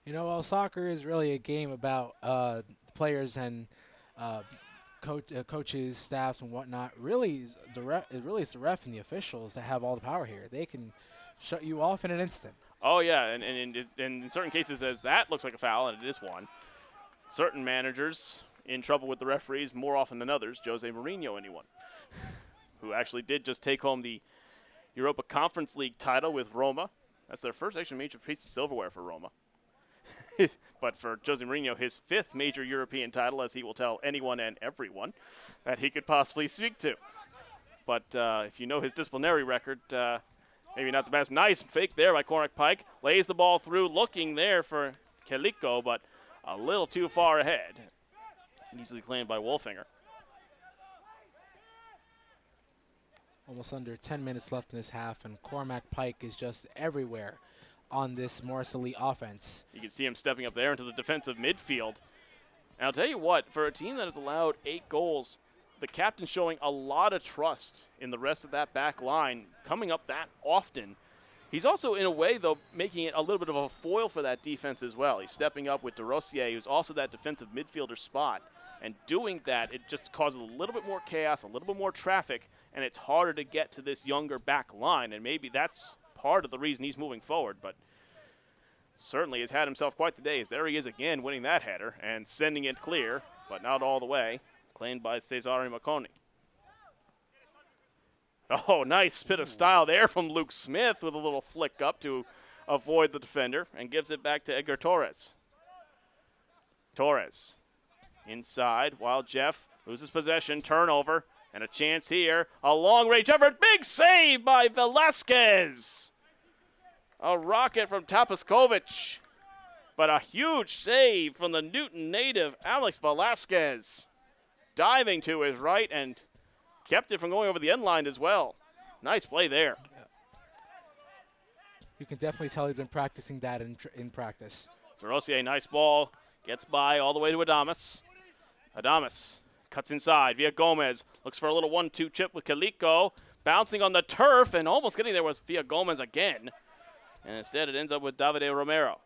You know, well, soccer is really a game about players and coaches, staffs, and whatnot. Really, it's the ref and the officials that have all the power here. They can shut you off in an instant. Oh, yeah, and in certain cases, as that looks like a foul, and it is one. Certain managers in trouble with the referees more often than others. Jose Mourinho, anyone, who actually did just take home the Europa Conference League title with Roma. That's their first actually major piece of silverware for Roma. But for Jose Mourinho, his fifth major European title, as he will tell anyone and everyone that he could possibly speak to. But if you know his disciplinary record, maybe not the best. Nice fake there by Cormac Pike. Lays the ball through, looking there for Kaliko, but a little too far ahead. Easily claimed by Wolfinger. almost under 10 minutes left in this half, and Cormac Pike is just everywhere on this Morris Elite offense. You can see him stepping up there into the defensive midfield. And I'll tell you what, for a team that has allowed 8 goals, the captain's showing a lot of trust in the rest of that back line, coming up that often. He's also, in a way, though, making it a little bit of a foil for that defense as well. He's stepping up with DeRosier, who's also that defensive midfielder spot. And doing that, it just causes a little bit more chaos, a little bit more traffic, and it's harder to get to this younger back line. And maybe that's part of the reason he's moving forward. But certainly has had himself quite the day, as there he is again winning that header and sending it clear, but not all the way. Claimed by Cesare Marconi. Oh, nice bit of style there from Luke Smith with a little flick up to avoid the defender and gives it back to Edgar Torres. Torres inside while Jeff loses possession, turnover, and a chance here. A long-range effort, big save by Velasquez. A rocket from Tapaskovic, but a huge save from the Newton native Alex Velasquez. Diving to his right and kept it from going over the end line as well. Nice play there. Yeah. You can definitely tell he's been practicing that in practice. DeRosier, nice ball. Gets by all the way to Adames. Adames cuts inside via Gomez. Looks for a little 1-2 chip with Calico. Bouncing on the turf and almost getting there was via Gomez again. And instead it ends up with Davide Romero.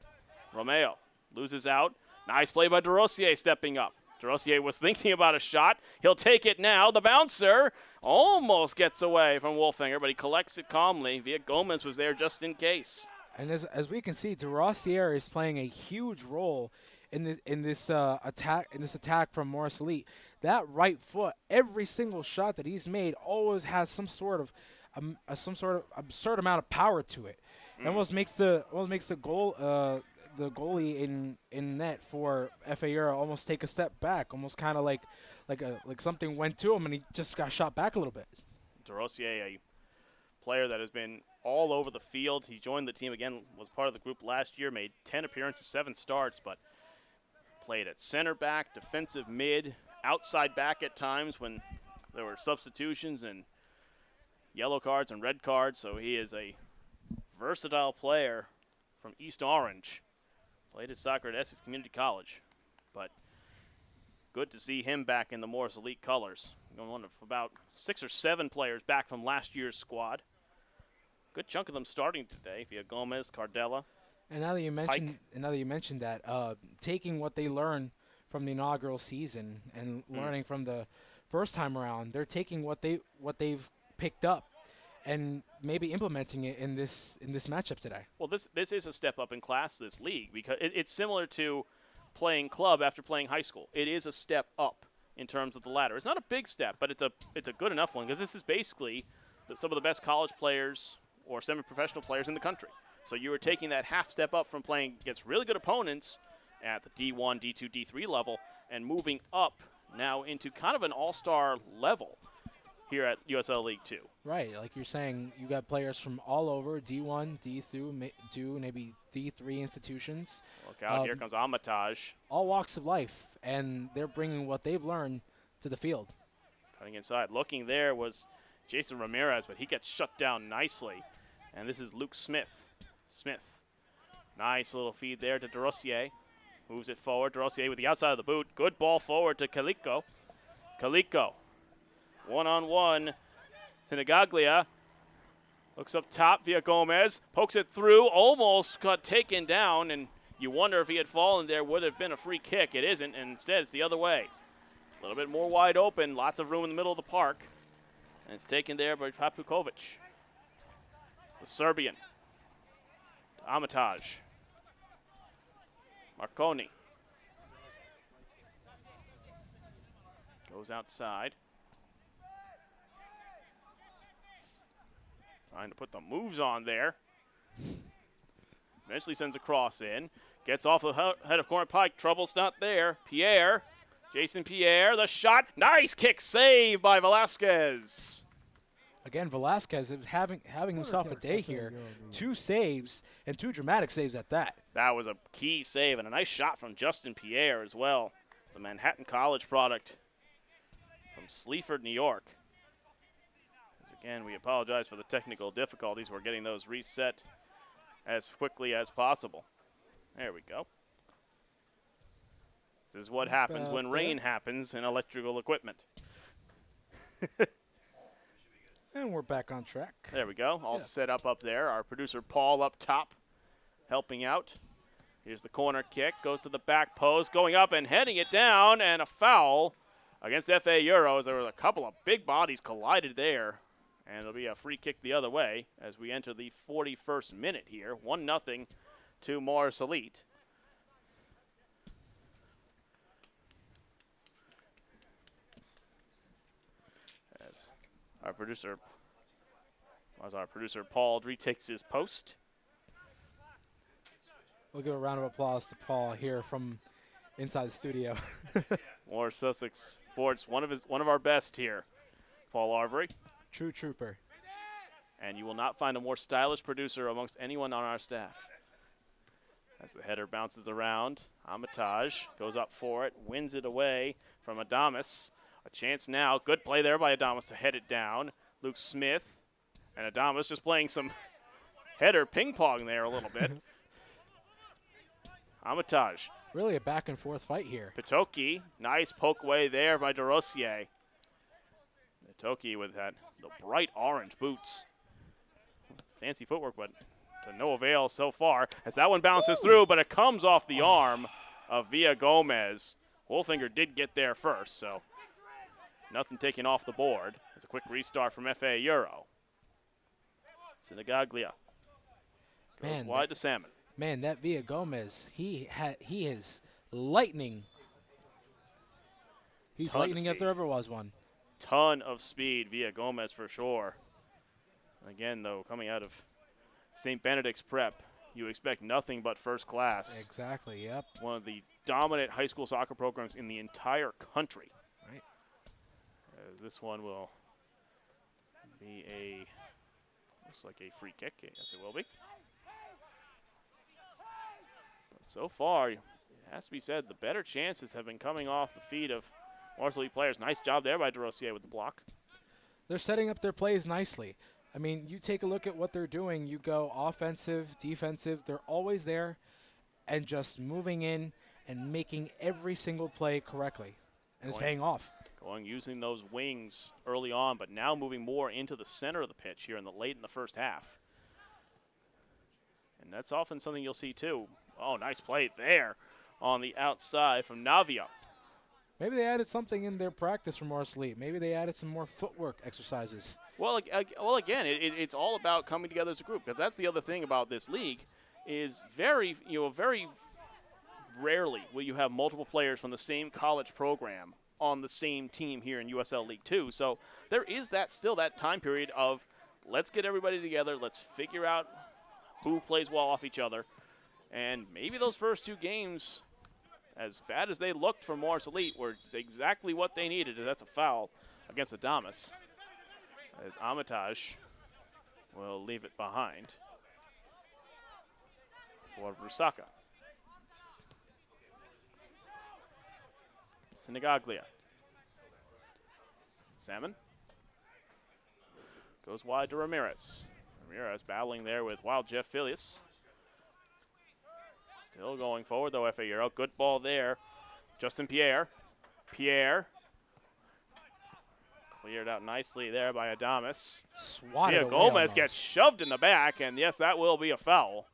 Romeo loses out. Nice play by DeRosier stepping up. DeRosier was thinking about a shot. He'll take it now. The bouncer almost gets away from Wolfinger, but he collects it calmly. Via Gomez was there just in case. And as we can see, DeRosier is playing a huge role in this attack from Morris Elite. That right foot, every single shot that he's made always has some sort of absurd amount of power to it. It almost makes the goalie in net for FA Euro almost take a step back, almost kind of like something went to him and he just got shot back a little bit. DeRosier, a player that has been all over the field. He joined the team again, was part of the group last year, made 10 appearances, 7 starts, but played at center back, defensive mid, outside back at times when there were substitutions and yellow cards and red cards. So he is a versatile player from East Orange. Played his soccer at Essex Community College, but good to see him back in the Morris Elite colors. One of about 6 or 7 players back from last year's squad. Good chunk of them starting today via Gomez, Cardella. And now that you mentioned that, taking what they learned from the inaugural season and learning from the first time around, they're taking what they've picked up and maybe implementing it in this matchup today. Well, this is a step up in class, this league, because it's similar to playing club after playing high school. It is a step up in terms of the ladder. It's not a big step, but it's a good enough one, because this is basically some of the best college players or semi-professional players in the country. So you were taking that half step up from playing against really good opponents at the D1, D2, D3 level and moving up now into kind of an all-star level here at USL League 2. Right, like you're saying, you got players from all over, D1, D2, maybe D3 institutions. Look out, here comes Amatage. All walks of life, and they're bringing what they've learned to the field. Cutting inside. Looking there was Jason Ramirez, but he gets shut down nicely. And this is Luke Smith. Nice little feed there to DeRosier. Moves it forward. DeRosier with the outside of the boot. Good ball forward to Calico. One-on-one. Senegaglia looks up top via Gomez. Pokes it through. Almost got taken down. And you wonder if he had fallen there, would have been a free kick. It isn't. And instead, it's the other way. A little bit more wide open. Lots of room in the middle of the park. And it's taken there by Papukovic. The Serbian. Amatage. Marconi. Goes outside. Trying to put the moves on there. Eventually sends a cross in. Gets off the head of Cormac Pike. Trouble's not there. Pierre. Jason Pierre. The shot. Nice kick save by Velasquez. Again, Velasquez is having himself a day here. 2 saves, and 2 dramatic saves at that. That was a key save, and a nice shot from Justin Pierre as well. The Manhattan College product from Sleaford, New York. As Again, we apologize for the technical difficulties. We're getting those reset as quickly as possible. There we go. This is what happens when rain happens in electrical equipment. And we're back on track. There we go. All set up there. Our producer Paul up top helping out. Here's the corner kick. Goes to the back post. Going up and heading it down. And a foul against FA Euros. There were a couple of big bodies collided there. And it'll be a free kick the other way as we enter the 41st minute here. 1-0 to Morris Elite. As our producer Paul retakes his post. We'll give a round of applause to Paul here from inside the studio. Morris Sussex Sports, one of our best here. Paul Arbery. True trooper. And you will not find a more stylish producer amongst anyone on our staff. As the header bounces around, Amatage goes up for it, wins it away from Adamas. A chance now. Good play there by Adamas to head it down. Luke Smith and Adamas just playing some header ping pong there a little bit. Amatage. Really a back and forth fight here. Pitoki, nice poke away there by DeRosier. Pitoki with the bright orange boots. Fancy footwork, but to no avail so far as that one bounces through, but it comes off the arm of Villa Gomez. Wolfinger did get there first, so nothing taken off the board. It's a quick restart from FA Euro. Sinagaglia goes wide to Salmon. Man, that Villa Gomez, he is lightning. He's lightning if there ever was one. Ton of speed, Villa Gomez for sure. Again, though, coming out of St. Benedict's Prep, you expect nothing but first class. Exactly, yep. One of the dominant high school soccer programs in the entire country. Right. This one will be looks like a free kick. Yes, it will be. But so far, it has to be said, the better chances have been coming off the feet of Morris Elite players. Nice job there by DeRosier with the block. They're setting up their plays nicely. I mean, you take a look at what they're doing. You go offensive, defensive. They're always there and just moving in and making every single play correctly. And it's paying off. Using those wings early on, but now moving more into the center of the pitch here late in the first half. And that's often something you'll see too. Oh, nice play there on the outside from Navia. Maybe they added something in their practice for Morris Elite. Maybe they added some more footwork exercises. Well, again, it's all about coming together as a group. Because that's the other thing about this league is very rarely will you have multiple players from the same college program on the same team here in USL League 2. So there is still that time period of let's get everybody together, let's figure out who plays well off each other. And maybe those first two games, as bad as they looked for Morris Elite, were exactly what they needed. And that's a foul against Adamas. As Amatage will leave it behind for Rusaka. Sinagaglia. Salmon goes wide to Ramirez. Ramirez battling there with Wild Jeff Filius. Still going forward though, FA Euro. Good ball there. Justin Pierre. Pierre. Cleared out nicely there by Adamas. Swatted Gomez gets shoved in the back, and yes, that will be a foul.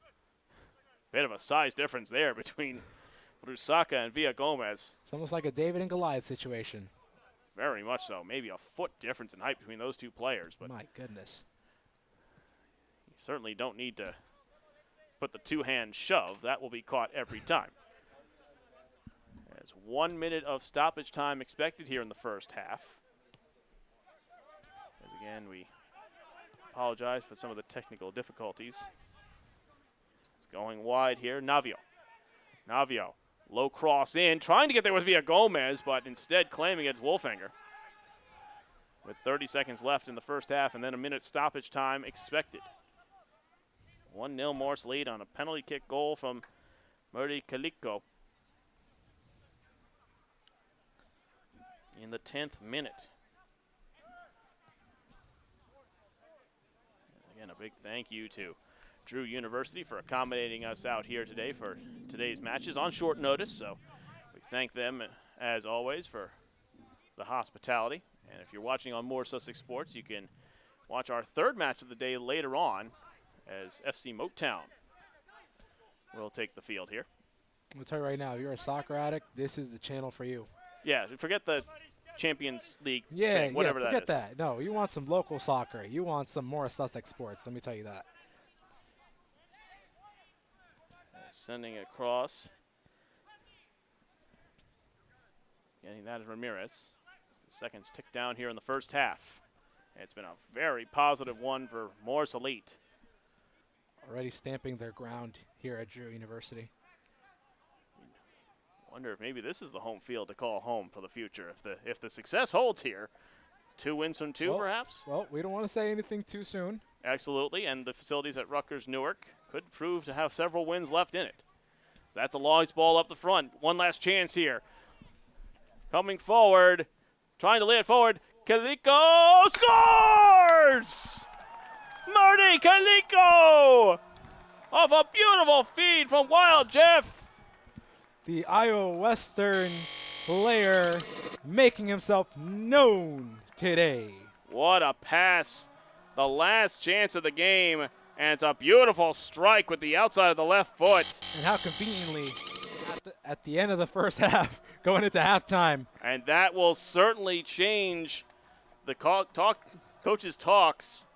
Bit of a size difference there between Rusaka and Villa Gomez. It's almost like a David and Goliath situation. Very much so. Maybe a foot difference in height between those two players. But my goodness. You certainly don't need to put the two-hand shove. That will be caught every time. As 1 minute of stoppage time expected here in the first half. As again, we apologize for some of the technical difficulties. It's going wide here. Navio. Low cross in, trying to get there with Villa Gomez, but instead claiming it's Wolfinger. With 30 seconds left in the first half and then a minute stoppage time expected. 1-0 Morris lead on a penalty kick goal from Murray Kaliko in the 10th minute. A big thank you to Drew University for accommodating us out here today for today's matches on short notice. So we thank them, as always, for the hospitality. And if you're watching on Morris Sussex Sports, you can watch our third match of the day later on as FC Motown will take the field here. I'll tell you right now, if you're a soccer addict, this is the channel for you. Yeah, forget the Champions League Yeah, thing, whatever forget that is. that. No, you want some local soccer. You want some Morris Sussex Sports. Let me tell you that. Sending it across. Getting that is Ramirez. As the seconds tick down here in the first half. It's been a very positive one for Morris Elite. Already stamping their ground here at Drew University. Wonder if maybe this is the home field to call home for the future. If the success holds here, 2 wins from 2 perhaps. Well, we don't want to say anything too soon. Absolutely, and the facilities at Rutgers Newark could prove to have several wins left in it. So that's a launch ball up the front. One last chance here. Coming forward, trying to lay it forward. Kaliko scores! Marty Kaliko! Off a beautiful feed from Wild Jeff. The Iowa Western player making himself known today. What a pass. The last chance of the game, and it's a beautiful strike with the outside of the left foot. And how conveniently, at the end of the first half, going into halftime. And that will certainly change the coaches' talks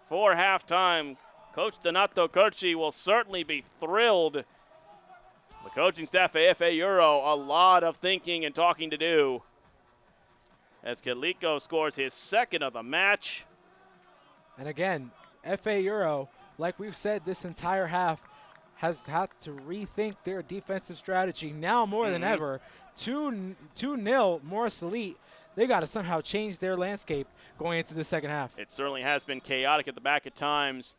for halftime. Coach Donato Curci will certainly be thrilled. The coaching staff at FA Euro, a lot of thinking and talking to do. As Kaliko scores his second of the match. And again, FA Euro, like we've said this entire half, has had to rethink their defensive strategy now more than ever. 2-0 Morris Elite. They got to somehow change their landscape going into the second half. It certainly has been chaotic at the back at times.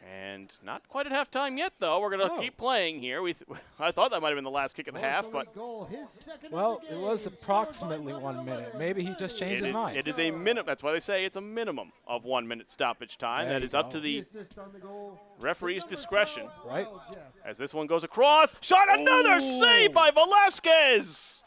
And not quite at halftime yet, though. We're going to keep playing here. I thought that might have been the last kick of the half, but well, it was approximately 1 minute. Maybe he just changed his mind. It is a minute. That's why they say it's a minimum of 1 minute stoppage time. That is up to the referee's discretion. Right. As this one goes across, shot, another save by Velasquez.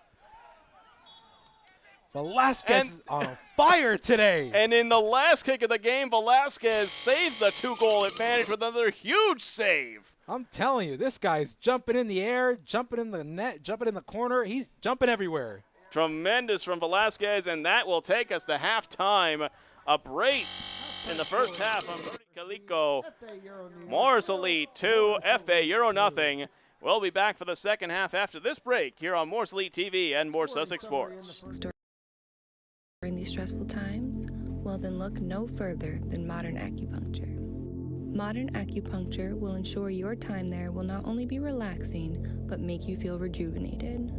Velasquez is on fire today. And in the last kick of the game, Velasquez saves the 2-goal advantage with another huge save. I'm telling you, this guy's jumping in the air, jumping in the net, jumping in the corner. He's jumping everywhere. Tremendous from Velasquez, and that will take us to halftime. A brace in the first half on Marty Kaliko. Morris Elite 2, FA Euro nothing. We'll be back for the second half after this break here on Morris Elite TV and Morris Sussex Sports. During these stressful times? Well, then look no further than Modern Acupuncture. Modern Acupuncture will ensure your time there will not only be relaxing, but make you feel rejuvenated.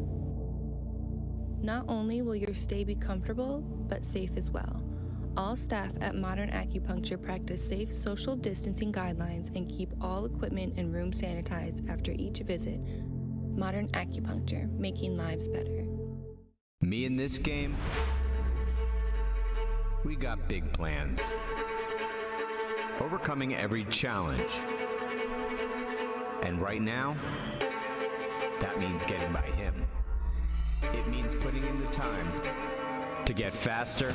Not only will your stay be comfortable, but safe as well. All staff at Modern Acupuncture practice safe social distancing guidelines and keep all equipment and rooms sanitized after each visit. Modern Acupuncture, making lives better. Me in this game? We got big plans. Overcoming every challenge. And right now, that means getting by him. It means putting in the time to get faster,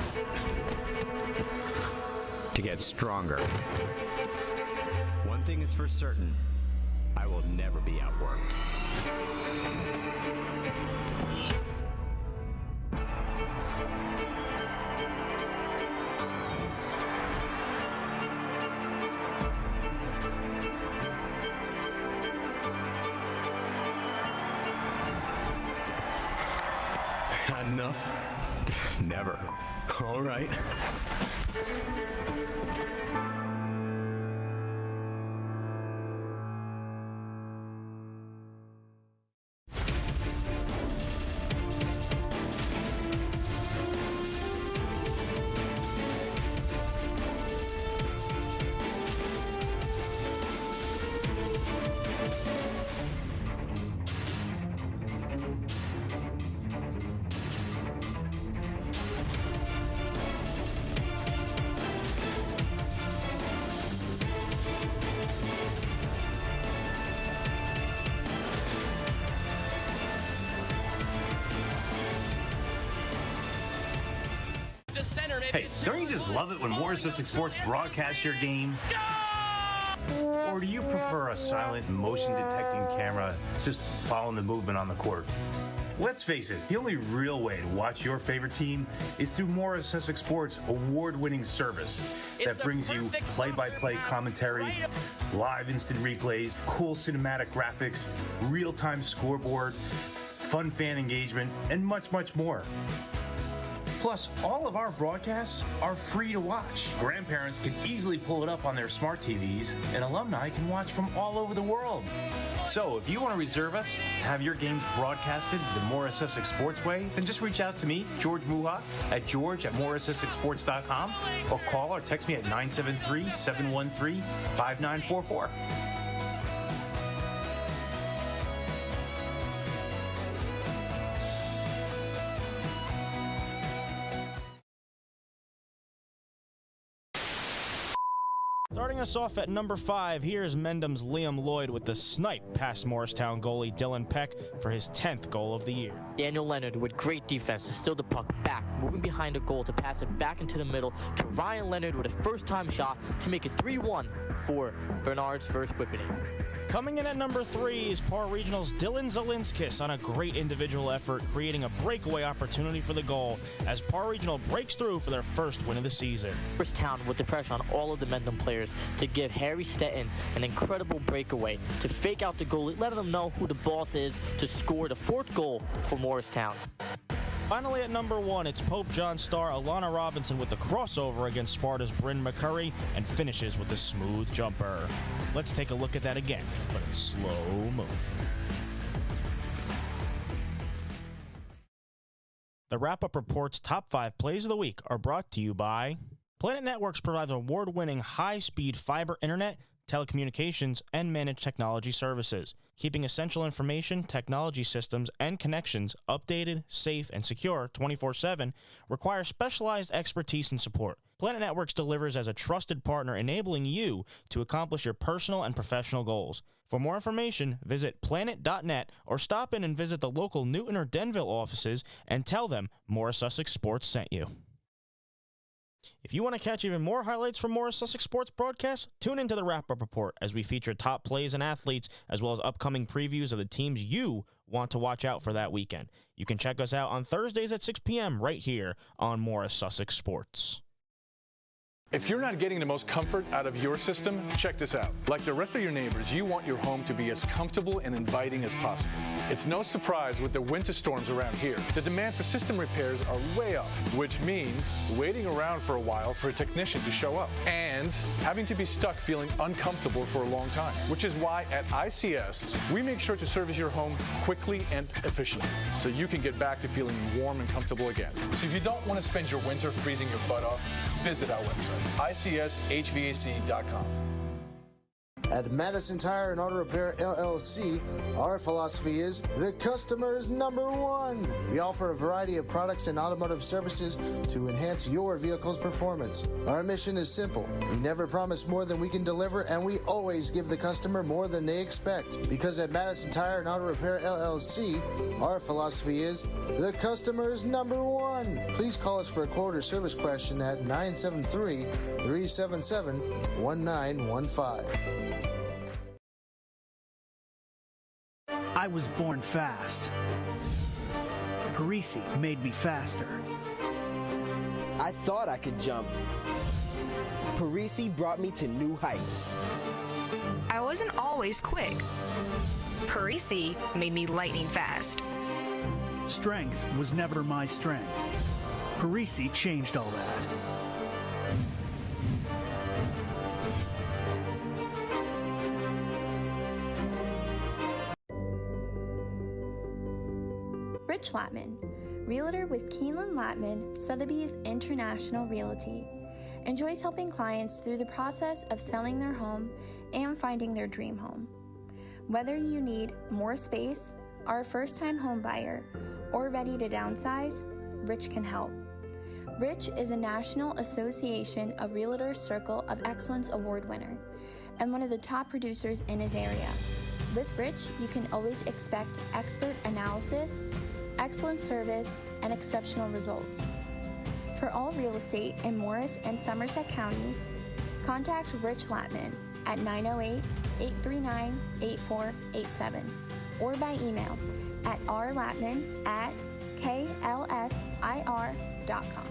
to get stronger. One thing is for certain, I will never be outworked. Enough? Never. All right. Hey, don't you just love it when Morris Sussex Sports broadcasts your game? Or do you prefer a silent, motion-detecting camera just following the movement on the court? Let's face it, the only real way to watch your favorite team is through Morris Sussex Sports' award-winning service that brings you play-by-play commentary, live instant replays, cool cinematic graphics, real-time scoreboard, fun fan engagement, and much, much more. Plus, all of our broadcasts are free to watch. Grandparents can easily pull it up on their smart TVs, and alumni can watch from all over the world. So, if you want to reserve us, have your games broadcasted the Morris Sussex Sports way, then just reach out to me, George Muha, at george@morrissussexsports.com, or call or text me at 973-713-5944. Starting us off at number 5, here's Mendham's Liam Lloyd with the snipe past Morristown goalie Dylan Peck for his 10th goal of the year. Daniel Leonard with great defense to steal the puck back, moving behind the goal to pass it back into the middle to Ryan Leonard with a first-time shot to make it 3-1 for Bernard's first whipping. Coming in at number 3 is Par Regional's Dylan Zelinskis on a great individual effort, creating a breakaway opportunity for the goal as Par Regional breaks through for their first win of the season. Morristown with the pressure on all of the Mendham players to give Harry Stetton an incredible breakaway to fake out the goalie, letting them know who the boss is to score the 4th goal for Morristown. Finally at number 1, it's Pope John star Alana Robinson with the crossover against Sparta's Bryn McCurry and finishes with the smooth jumper. Let's take a look at that again, but in slow motion. The wrap-up report's top 5 plays of the week are brought to you by Planet Networks provides award-winning high-speed fiber internet, telecommunications, and managed technology services, keeping essential information, technology systems, and connections updated, safe, and secure 24/7 requires specialized expertise and support. Planet Networks delivers as a trusted partner, enabling you to accomplish your personal and professional goals. For more information, visit planet.net or stop in and visit the local Newton or Denville offices and tell them Morris Sussex Sports sent you. If you want to catch even more highlights from Morris Sussex Sports broadcasts, tune into the wrap-up report as we feature top plays and athletes, as well as upcoming previews of the teams you want to watch out for that weekend. You can check us out on Thursdays at 6 p.m. right here on Morris Sussex Sports. If you're not getting the most comfort out of your system, check this out. Like the rest of your neighbors, you want your home to be as comfortable and inviting as possible. It's no surprise with the winter storms around here, the demand for system repairs are way up, which means waiting around for a while for a technician to show up and having to be stuck feeling uncomfortable for a long time, which is why at ICS, we make sure to service your home quickly and efficiently so you can get back to feeling warm and comfortable again. So if you don't want to spend your winter freezing your butt off, visit our website. ICSHVAC.com. At Madison Tire and Auto Repair LLC, our philosophy is the customer is number one. We offer a variety of products and automotive services to enhance your vehicle's performance. Our mission is simple. We never promise more than we can deliver, and we always give the customer more than they expect. Because at Madison Tire and Auto Repair LLC, our philosophy is the customer is number one. Please call us for a quote or service question at 973-377-1915. I was born fast. Parisi made me faster. I thought I could jump. Parisi brought me to new heights. I wasn't always quick. Parisi made me lightning fast. Strength was never my strength. Parisi changed all that. Rich Latman, realtor with Keeneland Latman, Sotheby's International Realty, enjoys helping clients through the process of selling their home and finding their dream home. Whether you need more space, are a first-time home buyer, or ready to downsize, Rich can help. Rich is a National Association of Realtors Circle of Excellence Award winner and one of the top producers in his area. With Rich, you can always expect expert analysis, excellent service, and exceptional results. For all real estate in Morris and Somerset counties, contact Rich Latman at 908-839-8487 or by email at rlatman@klsir.com.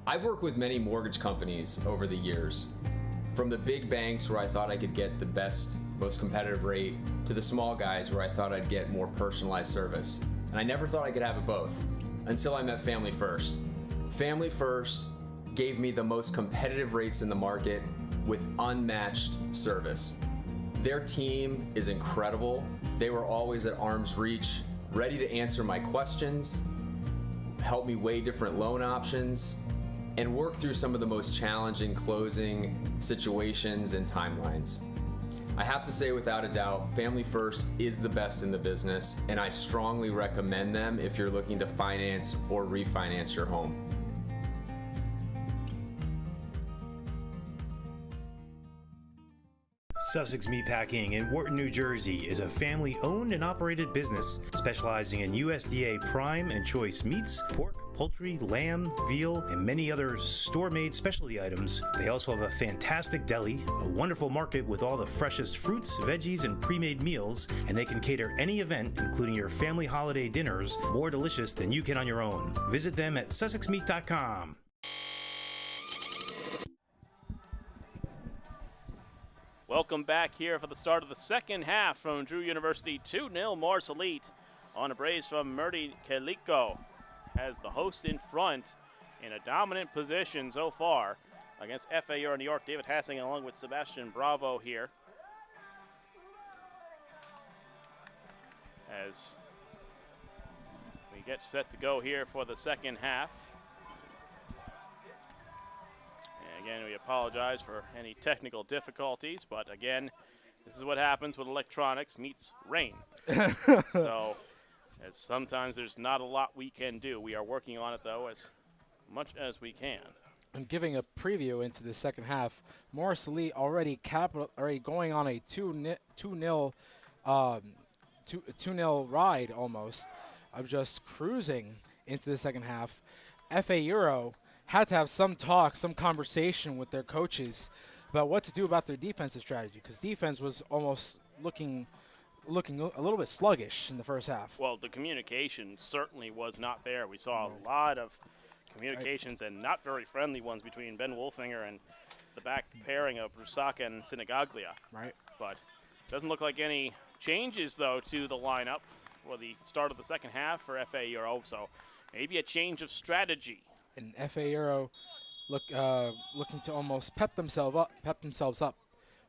I've worked with many mortgage companies over the years, from the big banks where I thought I could get the best, most competitive rate, to the small guys where I thought I'd get more personalized service. And I never thought I could have it both, until I met Family First. Family First gave me the most competitive rates in the market with unmatched service. Their team is incredible. They were always at arm's reach, ready to answer my questions, help me weigh different loan options, and work through some of the most challenging closing situations and timelines. I have to say, without a doubt, Family First is the best in the business, and I strongly recommend them if you're looking to finance or refinance your home. Sussex Meatpacking in Wharton, New Jersey is a family-owned and operated business specializing in USDA prime and choice meats, pork, poultry, lamb, veal, and many other store-made specialty items. They also have a fantastic deli, a wonderful market with all the freshest fruits, veggies, and pre-made meals, and they can cater any event, including your family holiday dinners, more delicious than you can on your own. Visit them at sussexmeat.com. Welcome back here for the start of the second half from Drew University. 2-0 Morris Elite on a brace from Murti Keliko. Has the host in front in a dominant position so far against FA Euro New York. David Hassing along with Sebastian Bravo here. As we get set to go here for the second half. And again, we apologize for any technical difficulties, but again, this is what happens when electronics meets rain. So, as sometimes there's not a lot we can do. We are working on it, though, as much as we can. And giving a preview into the second half, Morris Elite already going on a 2-0 ride almost of just cruising into the second half. FA Euro had to have some talk, some conversation with their coaches about what to do about their defensive strategy, because defense was almost looking a little bit sluggish in the first half. Well, the communication certainly was not there. We saw a lot of communications and not very friendly ones between Ben Wolfinger and the back pairing of Rusaka and Sinagaglia. Right. But doesn't look like any changes, though, to the lineup for the start of the second half for FA Euro. So maybe a change of strategy. And FA Euro looking to almost pep themselves up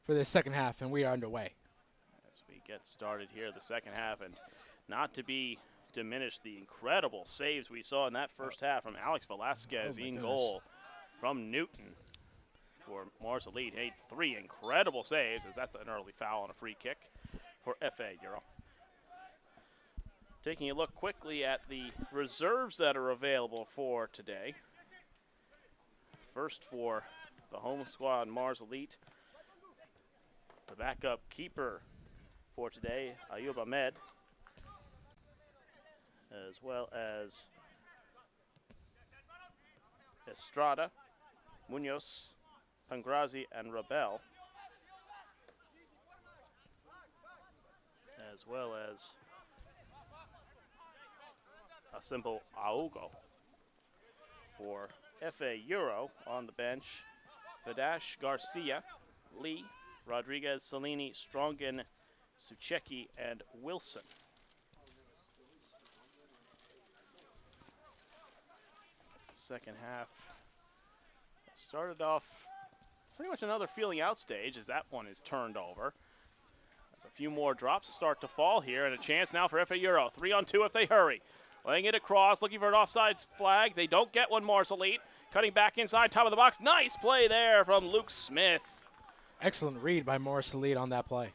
for this second half, and we are underway. As we get started here, the second half, and not to be diminished, the incredible saves we saw in that first half from Alex Velasquez in goal from Newton for Morris Elite. Hey, 3 incredible saves, as that's an early foul and a free kick for FA Euro. Taking a look quickly at the reserves that are available for today. First for the home squad, Mars Elite. The backup keeper for today, Ayub Ahmed, as well as Estrada, Munoz, Pangrazi, and Rabel, as well as a simple Aogo. For FA Euro on the bench, Fadash, Garcia, Lee, Rodriguez, Salini, Strongen, Sucheki, and Wilson. That's the second half. Started off pretty much another feeling out stage as that one is turned over. As a few more drops start to fall here, and a chance now for FA Euro. 3-on-2 if they hurry. Laying it across, looking for an offside flag. They don't get one, Morris Elite. Cutting back inside, top of the box. Nice play there from Luke Smith. Excellent read by Morris Elite on that play.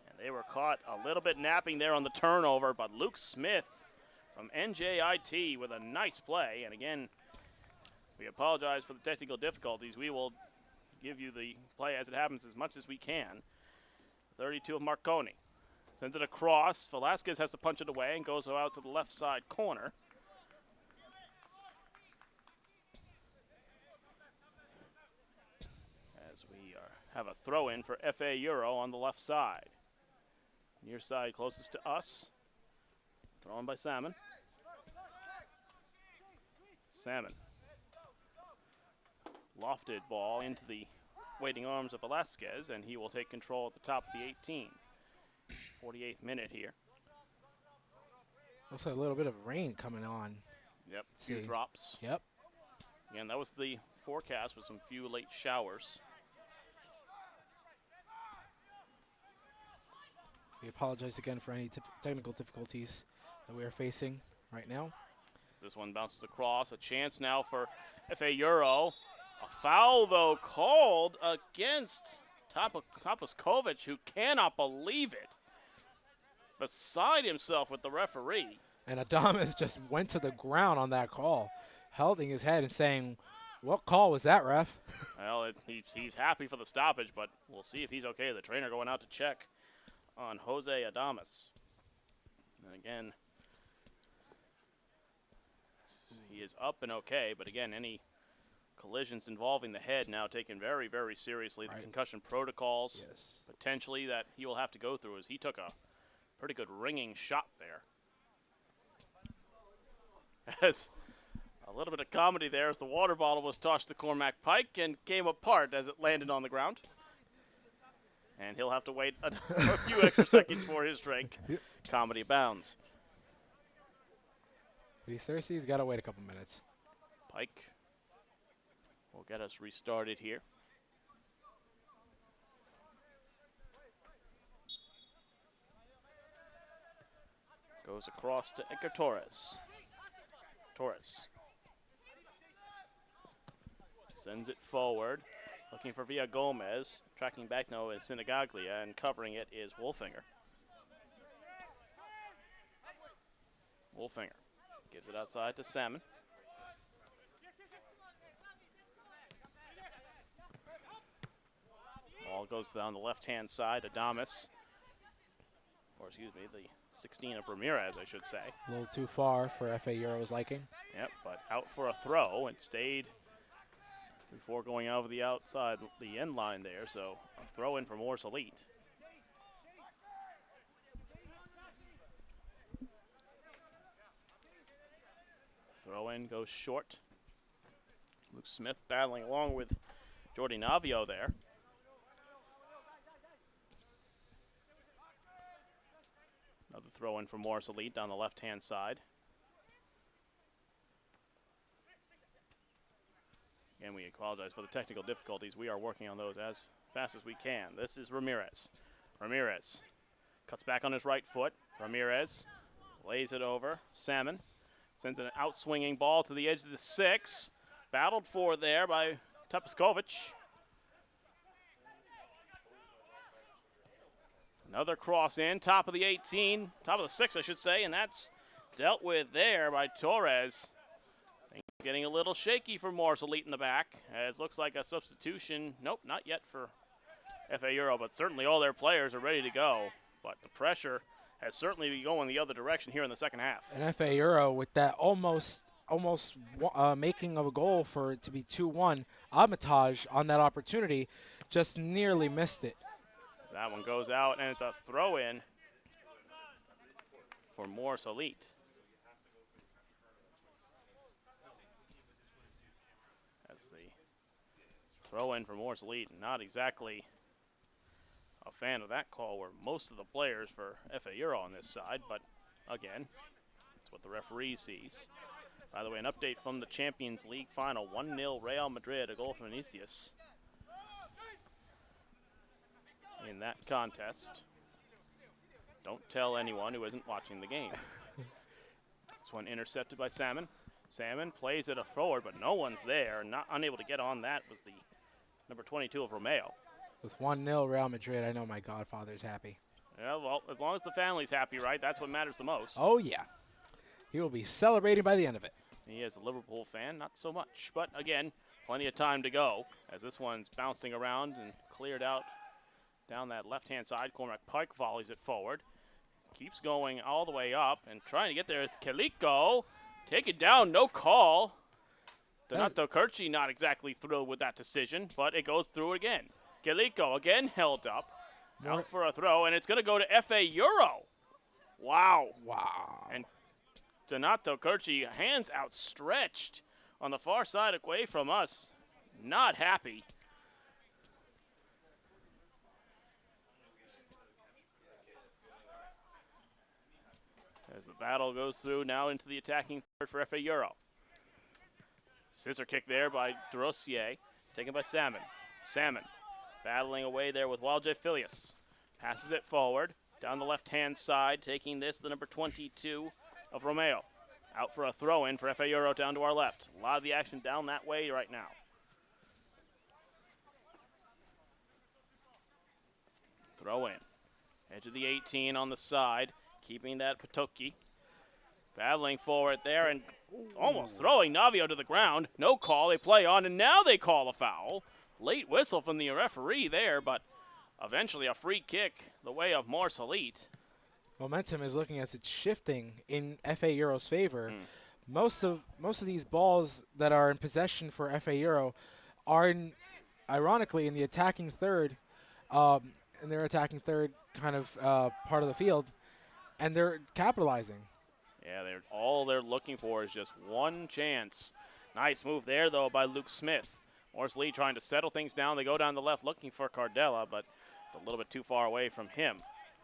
And they were caught a little bit napping there on the turnover, but Luke Smith from NJIT with a nice play. And again, we apologize for the technical difficulties. We will give you the play as it happens as much as we can. 32 of Marconi. Sends it across. Velasquez has to punch it away and goes out to the left side corner. As we have a throw-in for FA Euro on the left side. Near side closest to us. Thrown by Salmon. Salmon. Lofted ball into the waiting arms of Velasquez, and he will take control at the top of the 18. 48th minute here. Looks like a little bit of rain coming on. Yep, few drops. Yep. Again, that was the forecast with some few late showers. We apologize again for any technical difficulties that we are facing right now. As this one bounces across, a chance now for FA Euro. A foul, though, called against Topaskovic, who cannot believe it. Beside himself with the referee. And Adamas just went to the ground on that call, holding his head and saying, "What call was that, ref?" Well, he's happy for the stoppage, but we'll see if he's okay. The trainer going out to check on Jose Adamas. And again, he is up and okay, but again, any collisions involving the head now taken very, very seriously. The concussion protocols potentially that he will have to go through, as he took a pretty good ringing shot there. As a little bit of comedy there as the water bottle was tossed to Cormac Pike and came apart as it landed on the ground. And he'll have to wait a few extra seconds for his drink. Yep. Comedy abounds. He's thirsty. He's got to wait a couple minutes. Pike will get us restarted here. Goes across to Edgar Torres. Torres sends it forward, looking for Villa Gomez. Tracking back now is Sinagaglia, and covering it is Wolfinger. Wolfinger gives it outside to Salmon. Ball goes down the left-hand side. Adamas, or excuse me, the 16 of Ramirez, I should say. A little too far for FA Euro's liking. Yep, but out for a throw and stayed before going over the outside, the end line there. So a throw in for Morris Elite. Throw in goes short. Luke Smith battling along with Jordi Navio there. Another throw in for Morris Elite down the left-hand side. Again, we apologize for the technical difficulties. We are working on those as fast as we can. This is Ramirez. Ramirez cuts back on his right foot. Ramirez lays it over. Salmon sends an out-swinging ball to the edge of the 6. Battled for there by Topaskovic. Another cross in, top of the 18, top of the 6, I should say, and that's dealt with there by Torres. Getting a little shaky for Morris Elite in the back, as looks like a substitution. Nope, not yet for FA Euro, but certainly all their players are ready to go. But the pressure has certainly been going the other direction here in the second half. And FA Euro with that almost making of a goal for it to be 2-1. Armitage on that opportunity just nearly missed it. So that one goes out, and it's a throw-in for Morris Elite. As the throw-in for Morris Elite, not exactly a fan of that call, where most of the players for FA Euro on this side, but again, that's what the referee sees. By the way, an update from the Champions League final, 1-0 Real Madrid, a goal from Vinicius in that contest. Don't tell anyone who isn't watching the game. This one intercepted by Salmon. Salmon plays it forward, but no one's there. Unable to get on that was the number 22 of Romeo. With 1-0 Real Madrid, I know my godfather's happy. Yeah, well, as long as the family's happy, right? That's what matters the most. Oh, yeah. He will be celebrating by the end of it. He is a Liverpool fan, not so much. But, again, plenty of time to go as this one's bouncing around and cleared out down that left-hand side. Cormac Pike volleys it forward. Keeps going all the way up and trying to get there is Kaliko. Take it down, no call. Donato Curci not exactly thrilled with that decision, but it goes through again. Kaliko again held up. Out for a throw, and it's going to go to FA Euro. Wow. Wow. And Donato Curci, hands outstretched on the far side away from us. Not happy. As the battle goes through now into the attacking third for FA Euro. Scissor kick there by DeRosier, taken by Salmon. Salmon battling away there with Wild J. Filius. Passes it forward, down the left-hand side, taking this, the number 22 of Romeo. Out for a throw-in for FA Euro down to our left. A lot of the action down that way right now. Throw in. Edge of the 18 on the side, keeping that Patoki. Battling forward there and almost throwing Navio to the ground. No call, they play on, and now they call a foul. Late whistle from the referee there, but eventually a free kick the way of Morse Elite. Momentum is looking as it's shifting in FA Euro's favor. Most of these balls that are in possession for FA Euro are ironically in the attacking third, and they're attacking third kind of part of the field, and they're capitalizing. Yeah, all they're looking for is just one chance. Nice move there though by Luke Smith. Morris Lee trying to settle things down. They go down the left looking for Cardella, but it's a little bit too far away from him.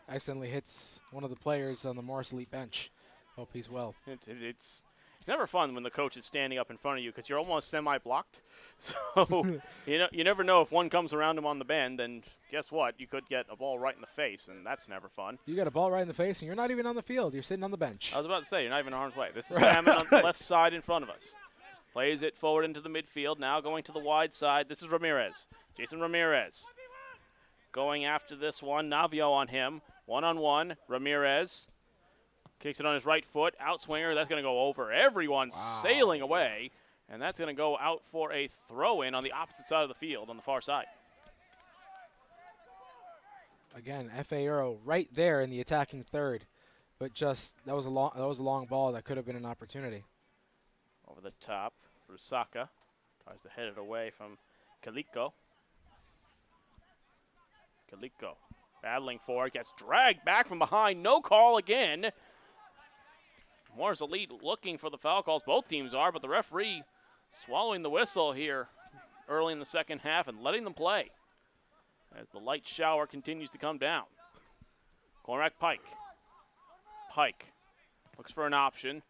Accidentally hits one of the players on the Morris Elite bench. Hope he's well. It's never fun when the coach is standing up in front of you because you're almost semi-blocked. So you never know if one comes around him on the bend, then guess what? You could get a ball right in the face, and that's never fun. You got a ball right in the face, and you're not even on the field. You're sitting on the bench. I was about to say, you're not even in harm's way. This is Salmon on the left side in front of us. Plays it forward into the midfield. Now going to the wide side. This is Ramirez. Jason Ramirez. Going after this one. Navio on him. One-on-one. Ramirez. Kicks it on his right foot. Outswinger. That's going to go over everyone. Wow. Sailing away. And that's going to go out for a throw-in on the opposite side of the field on the far side. Again, FA Euro right there in the attacking third. But just that was a long ball that could have been an opportunity. Over the top. Rusaka tries to head it away from Kaliko. Kaliko battling for it, gets dragged back from behind. No call again. Morris Elite looking for the foul calls. Both teams are, but the referee swallowing the whistle here early in the second half and letting them play as the light shower continues to come down. Cormac Pike. Pike looks for an option.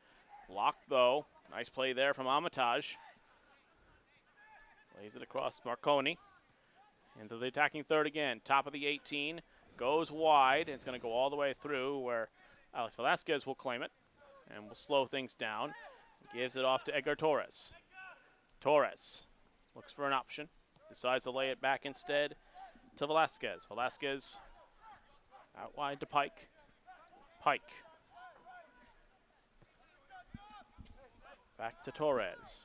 Blocked though. Nice play there from Amatage. Lays it across Marconi. Into the attacking third again. Top of the 18. Goes wide. It's going to go all the way through where Alex Velasquez will claim it. And will slow things down. Gives it off to Edgar Torres. Torres looks for an option. Decides to lay it back instead to Velasquez. Velasquez out wide to Pike. Pike. Back to Torres.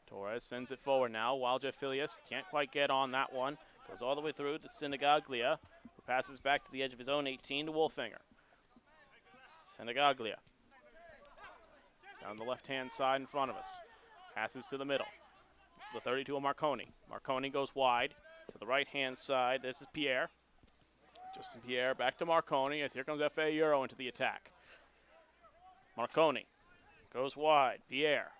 Torres sends it forward now. Wild Jet Filius can't quite get on that one. Goes all the way through to Senegaglia, who passes back to the edge of his own 18 to Wolfinger. Senegaglia. Down the left-hand side in front of us. Passes to the middle. This is the 32 of Marconi. Marconi goes wide to the right-hand side. This is Pierre. Justin Pierre back to Marconi as here comes FA Euro into the attack. Marconi. Goes wide. Pierre.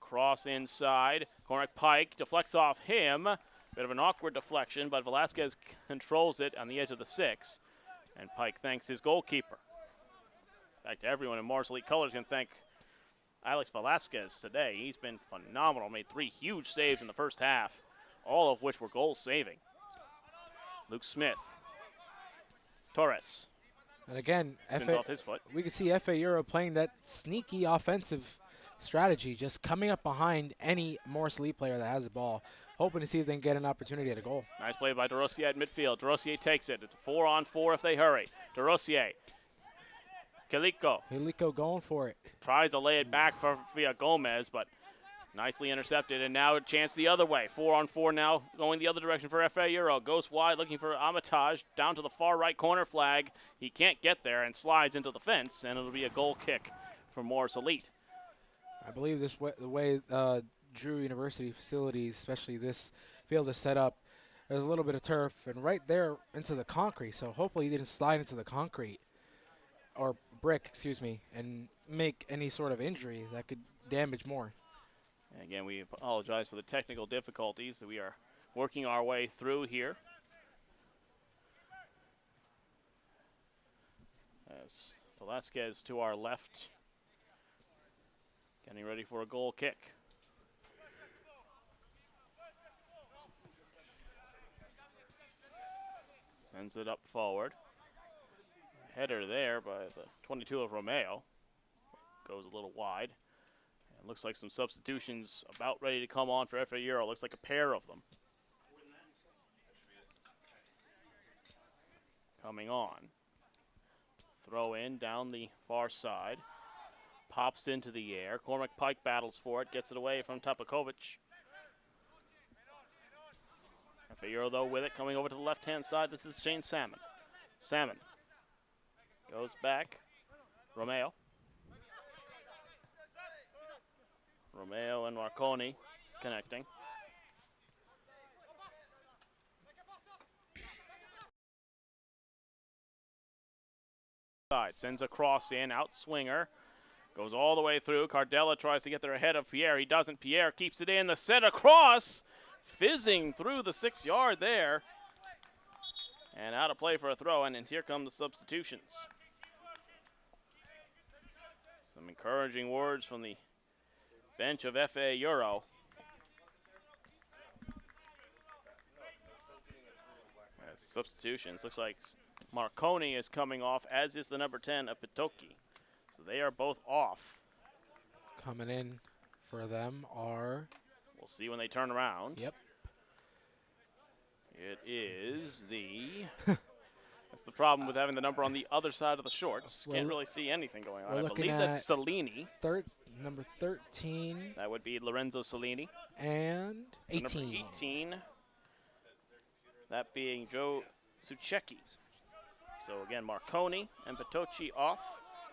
Cross inside. Cormac Pike deflects off him. Bit of an awkward deflection, but Velasquez controls it on the edge of the 6. And Pike thanks his goalkeeper. In fact, everyone in Morris Elite colors can thank Alex Velasquez today. He's been phenomenal. Made 3 huge saves in the first half, all of which were goal saving. Luke Smith. Torres. And again, spins off his foot. We can see FA Euro playing that sneaky offensive strategy, just coming up behind any Morris Elite player that has the ball, hoping to see if they can get an opportunity at a goal. Nice play by DeRossier at midfield. DeRossier takes it. It's a 4-on-4 if they hurry. DeRossier. Kaliko going for it. Tries to lay it back for via Gomez, but nicely intercepted, and now a chance the other way. 4-on-4 now, going the other direction for FA Euro. Goes wide, looking for Armitage, down to the far right corner flag. He can't get there and slides into the fence, and it'll be a goal kick for Morris Elite. I believe the way Drew University facilities, especially this field, is set up, there's a little bit of turf, and right there into the concrete, so hopefully he didn't slide into the concrete, or brick, excuse me, and make any sort of injury that could damage more. And again, we apologize for the technical difficulties that we are working our way through here. As Velasquez to our left, getting ready for a goal kick. Sends it up forward. Header there by the 22 of Romeo. Goes a little wide. And looks like some substitutions about ready to come on for FA Euro. Looks like a pair of them. Coming on. Throw in down the far side. Pops into the air. Cormac Pike battles for it. Gets it away from Tapakovic. FA Euro though with it. Coming over to the left-hand side. This is Shane Salmon. Salmon. Goes back. Romeo. Romeo and Marconi connecting. Sends a cross in, out swinger. Goes all the way through. Cardella tries to get there ahead of Pierre. He doesn't. Pierre keeps it in. The set across. Fizzing through the 6-yard there. And out of play for a throw. And here come the substitutions. Some encouraging words from the bench of FA Euro. As substitutions, looks like Marconi is coming off, as is the number 10 of Pitoki. So they are both off. Coming in for them are... We'll see when they turn around. Yep. It is the... That's the problem with having the number on the other side of the shorts. Can't really see anything going on. I believe that's Cellini. Number 13. That would be Lorenzo Cellini. And 18. So number 18. That being Joe Suchecki. So again, Marconi and Petocci off.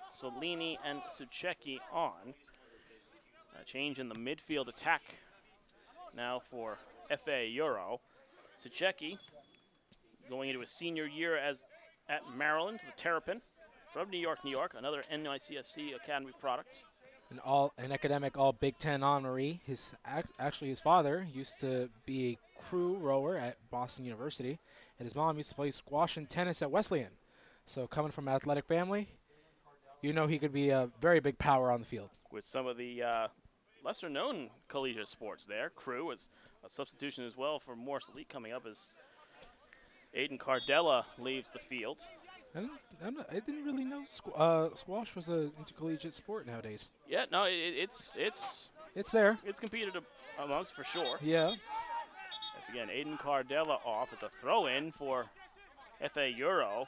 Cellini and Suchecki on. A change in the midfield attack now for FA Euro. Suchecki going into his senior year at Maryland, the Terrapin, from New York, another NYCFC Academy product. An academic all Big Ten honoree. Actually his father used to be a crew rower at Boston University, and his mom used to play squash and tennis at Wesleyan. So coming from an athletic family, you know he could be a very big power on the field. With some of the lesser-known collegiate sports there, crew is a substitution as well for Morris Elite coming up as Aiden Cardella leaves the field. I didn't really know squash was an intercollegiate sport nowadays. Yeah, no, it's there. It's competed amongst for sure. Yeah. That's again Aiden Cardella off at the throw-in for FA Euro.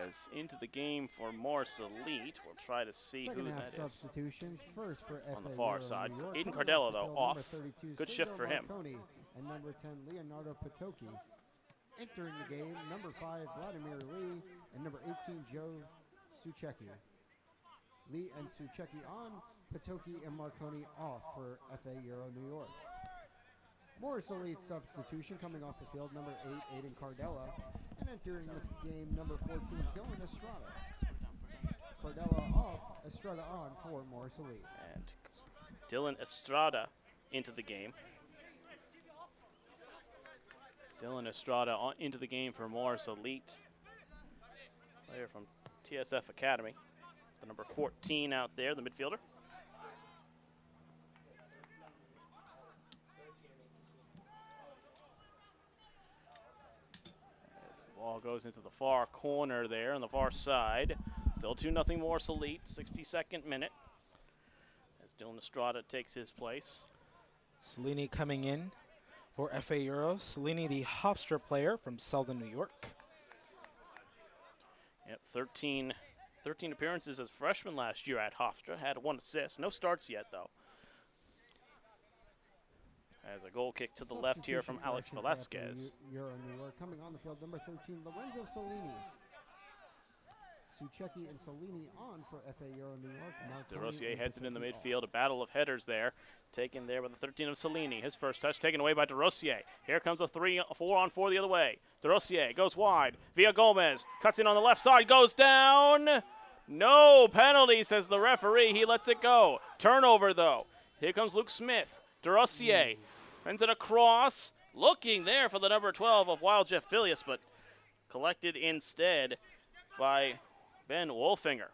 As into the game for Morris Elite, we'll try to see who that is. Substitutions first for on the FA far Euro side. New York. Aiden Cardella though off. 32, Good shift for him. Marconi and number 10 Leonardo Patoki. Entering the game, number 5 Vladimir Lee and number 18 Joe Suchecki. Lee and Suchecki on, Patoki and Marconi off for FA Euro New York. Morris Elite substitution coming off the field, number 8 Aiden Cardella, and entering the game, number 14 Dylan Estrada. Cardella off, Estrada on for Morris Elite. And Dylan Estrada into the game. Dylan Estrada into the game for Morris Elite. Player from TSF Academy. The number 14 out there, the midfielder. As the ball Ball goes into the far corner there on the far side. Still 2-0 Morris Elite, 62nd minute. As Dylan Estrada takes his place. Cellini coming in for FA Euro. Cellini, the Hofstra player from Selden, New York. Yep, 13 appearances as a freshman last year at Hofstra. Had 1 assist. No starts yet, though. As a goal kick to the left here from Alex Velasquez. Euro New York coming on the field, number 13, Lorenzo Cellini. Suchecki and Cellini on for FA Euro New York. As DeRosier heads it in the midfield, a battle of headers there. Taken there by the 13 of Cellini. His first touch taken away by DeRosier. Here comes a 4-on-4 the other way. DeRosier goes wide. Villa Gomez cuts in on the left side, goes down. No penalty, says the referee. He lets it go. Turnover, though. Here comes Luke Smith. DeRosier sends it across. Looking there for the number 12 of Wild Jeff Filius, but collected instead by Ben Wolfinger.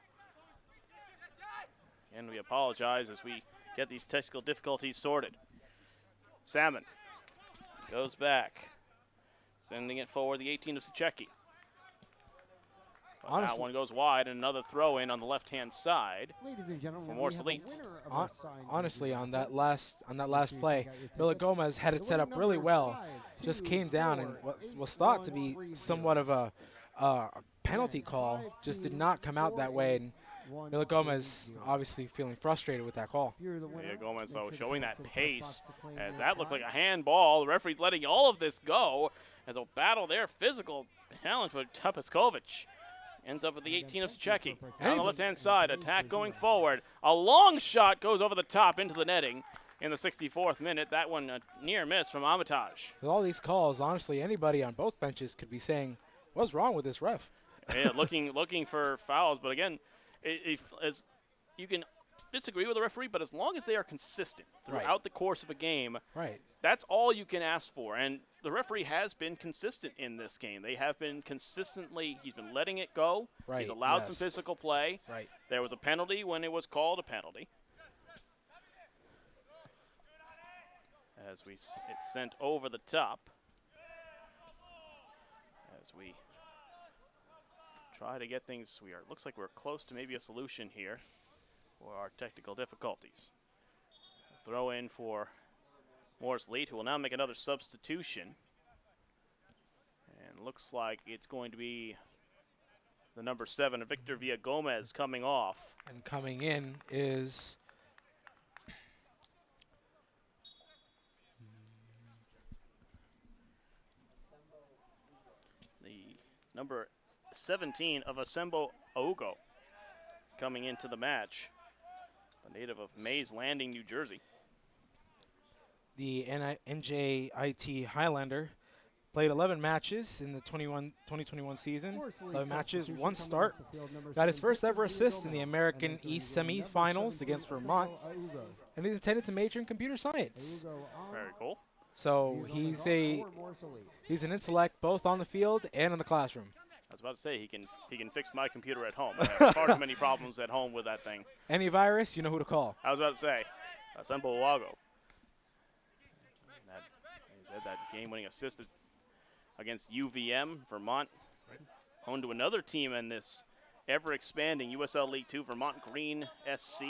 And we apologize as we get these technical difficulties sorted. Salmon goes back, sending it forward, the 18 of Suchecki. That one goes wide, and another throw in on the left-hand side. Ladies and gentlemen, for Morris Elite. Honestly, on that last play, Villa Gomez had it set up really well. Just came down, and what was thought to be somewhat of a penalty call just did not come out that way. And Villa Gomez obviously feeling frustrated with that call. Villa Gomez, though, showing that pace, as that looked like a handball. The referee letting all of this go as a battle there, physical challenge with Tupaskovic. Ends up with the 18 of Suchecki. On the left-hand side, attack going forward. A long shot goes over the top into the netting in the 64th minute. That one a near miss from Armitage. With all these calls, honestly, anybody on both benches could be saying, what's wrong with this ref? Yeah, looking for fouls, but again, as you can disagree with the referee, but as long as they are consistent throughout the course of a game, that's all you can ask for. And the referee has been consistent in this game. They have been consistently, he's been letting it go. He's allowed some physical play. There was a penalty when it was called a penalty. As it's sent over the top. As we try to get things, looks like we're close to maybe a solution here for our technical difficulties. Throw in for Morris Elite, who will now make another substitution. And looks like it's going to be the number 7, Victor Villa Gomez, coming off. And coming in is the number 17 of Asembo Ogo coming into the match. A native of Mays Landing, New Jersey. The NJIT Highlander played 11 matches in the 2021 season. 11 matches, 1 start. Got his first ever assist in the American East semifinals against Vermont. And he's intended to major in computer science. Very cool. So he's an intellect both on the field and in the classroom. I was about to say, he can fix my computer at home. I have far too many problems at home with that thing. Any virus, you know who to call. I was about to say, Asembo Owago. He had that game-winning assist against UVM, Vermont. Home to another team in this ever-expanding USL League 2, Vermont Green SC.